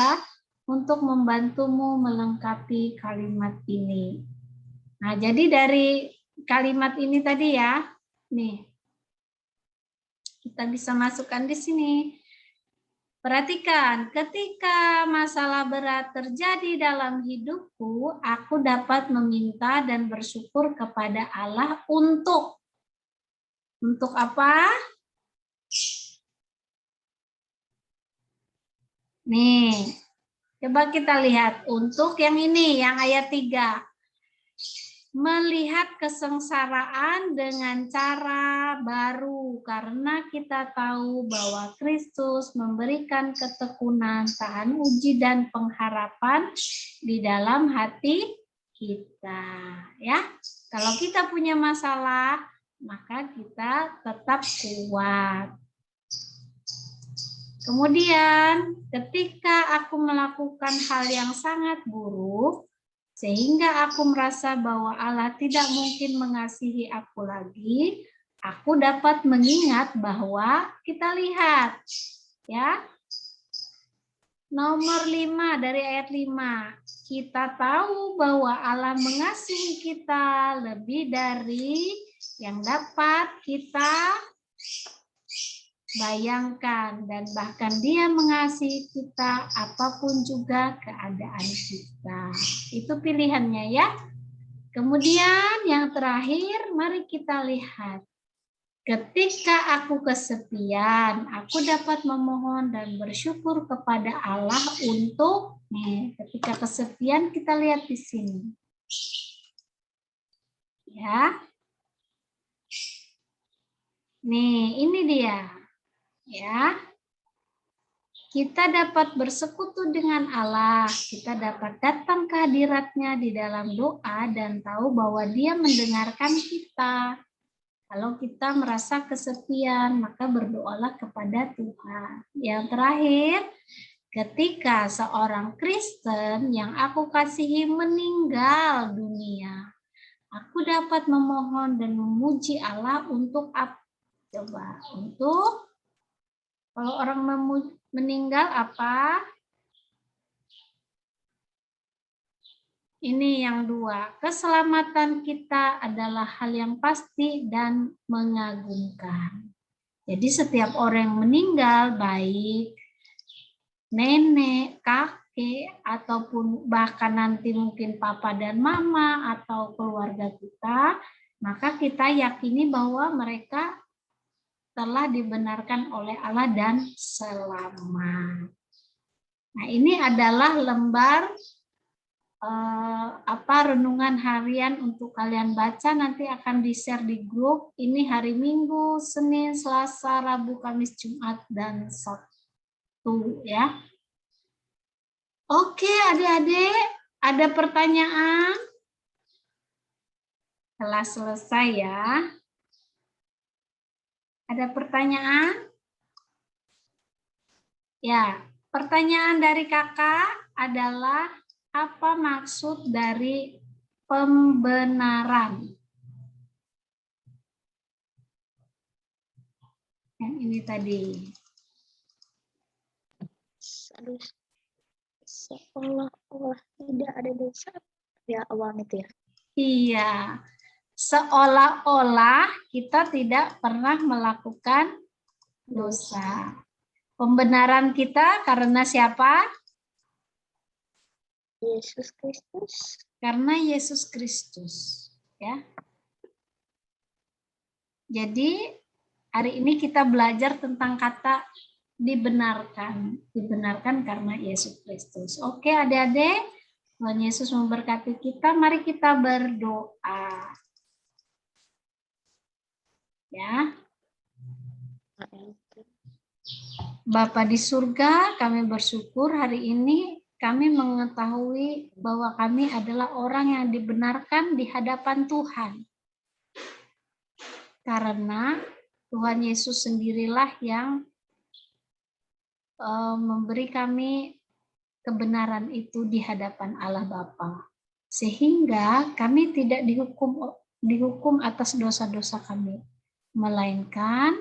untuk membantumu melengkapi kalimat ini. Nah, jadi dari kalimat ini tadi ya, nih, kita bisa masukkan di sini. Perhatikan, ketika masalah berat terjadi dalam hidupku, aku dapat meminta dan bersyukur kepada Allah untuk Untuk apa? Nih, coba kita lihat untuk yang ini, yang ayat 3. Melihat kesengsaraan dengan cara baru, karena kita tahu bahwa Kristus memberikan ketekunan, tahan uji, dan pengharapan di dalam hati kita. Ya, kalau kita punya masalah, maka kita tetap kuat. Kemudian, ketika aku melakukan hal yang sangat buruk, sehingga aku merasa bahwa Allah tidak mungkin mengasihi aku lagi, aku dapat mengingat bahwa kita lihat, ya, nomor 5 dari ayat 5. Kita tahu bahwa Allah mengasihi kita lebih dari yang dapat kita bayangkan, dan bahkan Dia mengasihi kita apapun juga keadaan kita. Itu pilihannya ya. Kemudian yang terakhir, mari kita lihat. Ketika aku kesepian, aku dapat memohon dan bersyukur kepada Allah untuk, ketika kesepian kita lihat di sini. Ya. Nih, ini dia. Ya, kita dapat bersekutu dengan Allah, kita dapat datang ke hadirat-Nya di dalam doa dan tahu bahwa Dia mendengarkan kita. Kalau kita merasa kesepian, maka berdoalah kepada Tuhan. Yang terakhir, ketika seorang Kristen yang aku kasihi meninggal dunia, aku dapat memohon dan memuji Allah untuk apa? Coba, untuk kalau orang meninggal apa? Ini yang 2. Keselamatan kita adalah hal yang pasti dan mengagumkan. Jadi setiap orang yang meninggal, baik nenek, kakek, ataupun bahkan nanti mungkin papa dan mama atau keluarga kita, maka kita yakini bahwa mereka telah dibenarkan oleh Allah dan selamat. Nah, ini adalah lembar renungan harian untuk kalian baca, nanti akan di-share di grup. Ini hari Minggu, Senin, Selasa, Rabu, Kamis, Jumat, dan Sabtu ya. Oke, adik-adik, ada pertanyaan? Telah selesai ya. Ada pertanyaan? Ya, pertanyaan dari kakak adalah apa maksud dari pembenaran? Yang ini tadi. Seolah-olah tidak ada dosa. Ya, awalnya itu ya. Iya. Seolah-olah kita tidak pernah melakukan dosa. Pembenaran kita karena siapa? Yesus Kristus. Karena Yesus Kristus, ya. Jadi hari ini kita belajar tentang kata dibenarkan. Dibenarkan karena Yesus Kristus. Oke, adik-adik, Tuhan Yesus memberkati kita. Mari kita berdoa. Ya. Bapa di surga, kami bersyukur hari ini kami mengetahui bahwa kami adalah orang yang dibenarkan di hadapan Tuhan. Karena Tuhan Yesus sendirilah yang memberi kami kebenaran itu di hadapan Allah Bapa. Sehingga kami tidak dihukum atas dosa-dosa kami. Melainkan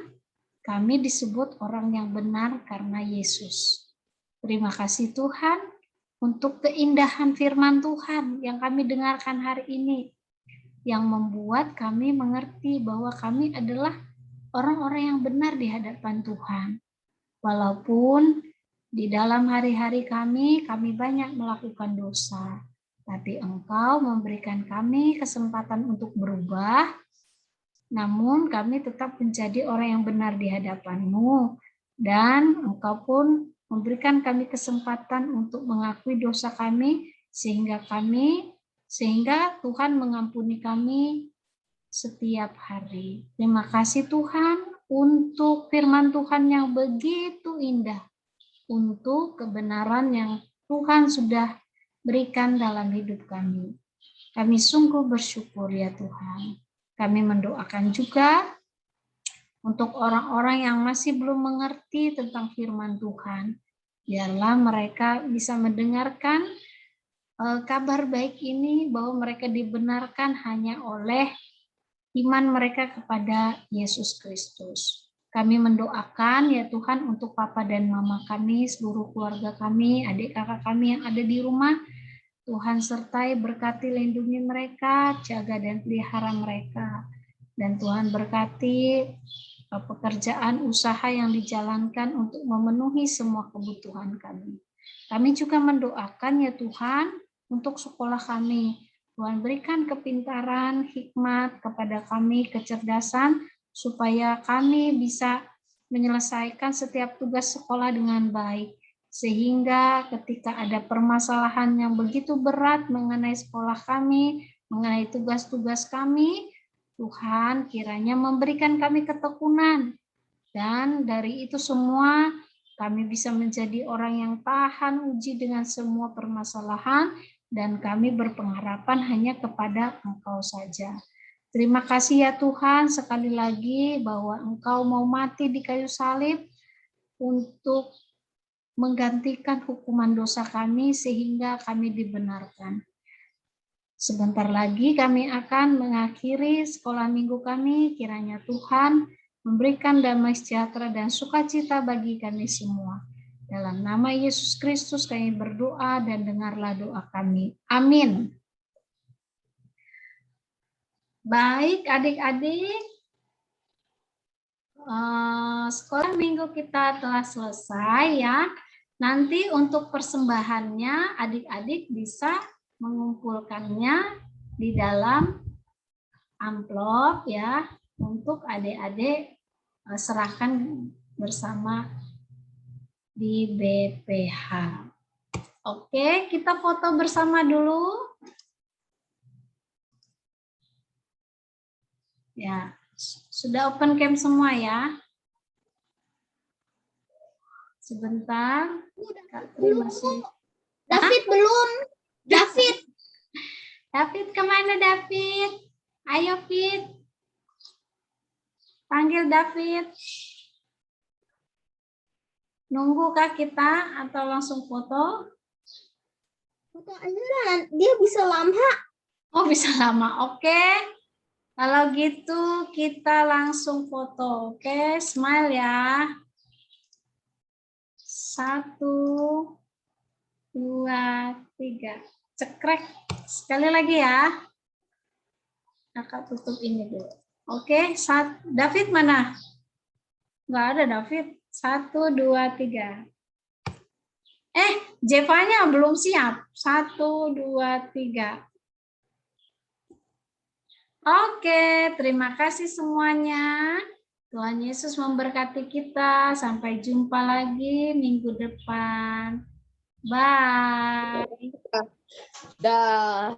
kami disebut orang yang benar karena Yesus. Terima kasih Tuhan untuk keindahan firman Tuhan yang kami dengarkan hari ini, yang membuat kami mengerti bahwa kami adalah orang-orang yang benar di hadapan Tuhan. Walaupun di dalam hari-hari kami banyak melakukan dosa, tapi Engkau memberikan kami kesempatan untuk berubah, Namun kami tetap menjadi orang yang benar di hadapan-Mu. Dan Engkau pun memberikan kami kesempatan untuk mengakui dosa kami, sehingga Tuhan mengampuni kami setiap hari. Terima kasih Tuhan untuk firman Tuhan yang begitu indah, untuk kebenaran yang Tuhan sudah berikan dalam hidup kami. Kami sungguh bersyukur ya Tuhan. Kami mendoakan juga untuk orang-orang yang masih belum mengerti tentang firman Tuhan. Biarlah mereka bisa mendengarkan kabar baik ini, bahwa mereka dibenarkan hanya oleh iman mereka kepada Yesus Kristus. Kami mendoakan ya Tuhan untuk Papa dan Mama kami, seluruh keluarga kami, adik kakak kami yang ada di rumah. Tuhan sertai, berkati, lindungi mereka, jaga dan pelihara mereka. Dan Tuhan berkati pekerjaan usaha yang dijalankan untuk memenuhi semua kebutuhan kami. Kami juga mendoakan ya Tuhan untuk sekolah kami. Tuhan berikan kepintaran, hikmat kepada kami, kecerdasan, supaya kami bisa menyelesaikan setiap tugas sekolah dengan baik. Sehingga ketika ada permasalahan yang begitu berat mengenai sekolah kami, mengenai tugas-tugas kami, Tuhan kiranya memberikan kami ketekunan. Dan dari itu semua kami bisa menjadi orang yang tahan uji dengan semua permasalahan, dan kami berpengharapan hanya kepada Engkau saja. Terima kasih ya Tuhan sekali lagi bahwa Engkau mau mati di kayu salib untuk menggantikan hukuman dosa kami sehingga kami dibenarkan. Sebentar lagi kami akan mengakhiri sekolah minggu kami. Kiranya Tuhan memberikan damai sejahtera dan sukacita bagi kami semua. Dalam nama Yesus Kristus kami berdoa, dan dengarlah doa kami. Amin. Baik adik-adik, sekolah minggu kita telah selesai ya. Nanti untuk persembahannya adik-adik bisa mengumpulkannya di dalam amplop ya, untuk adik-adik serahkan bersama di BPH. Oke, kita foto bersama dulu. Ya, sudah open cam semua ya. Sebentar. Kak Tri masih. David belum. David kemana David? Ayo Fit. Panggil David. Nunggukah kita atau langsung foto? Foto aja lah, dia bisa lama. Oh bisa lama, oke. Kalau gitu kita langsung foto, oke. Smile ya. 1, 2, 3. Cekrek. Sekali lagi ya. Kakak tutup ini dulu. Oke, David mana? Nggak ada David. 1, 2, 3. Jevanya belum siap. 1, 2, 3. Oke, terima kasih semuanya. Tuhan Yesus memberkati kita. Sampai jumpa lagi minggu depan. Bye. Dah.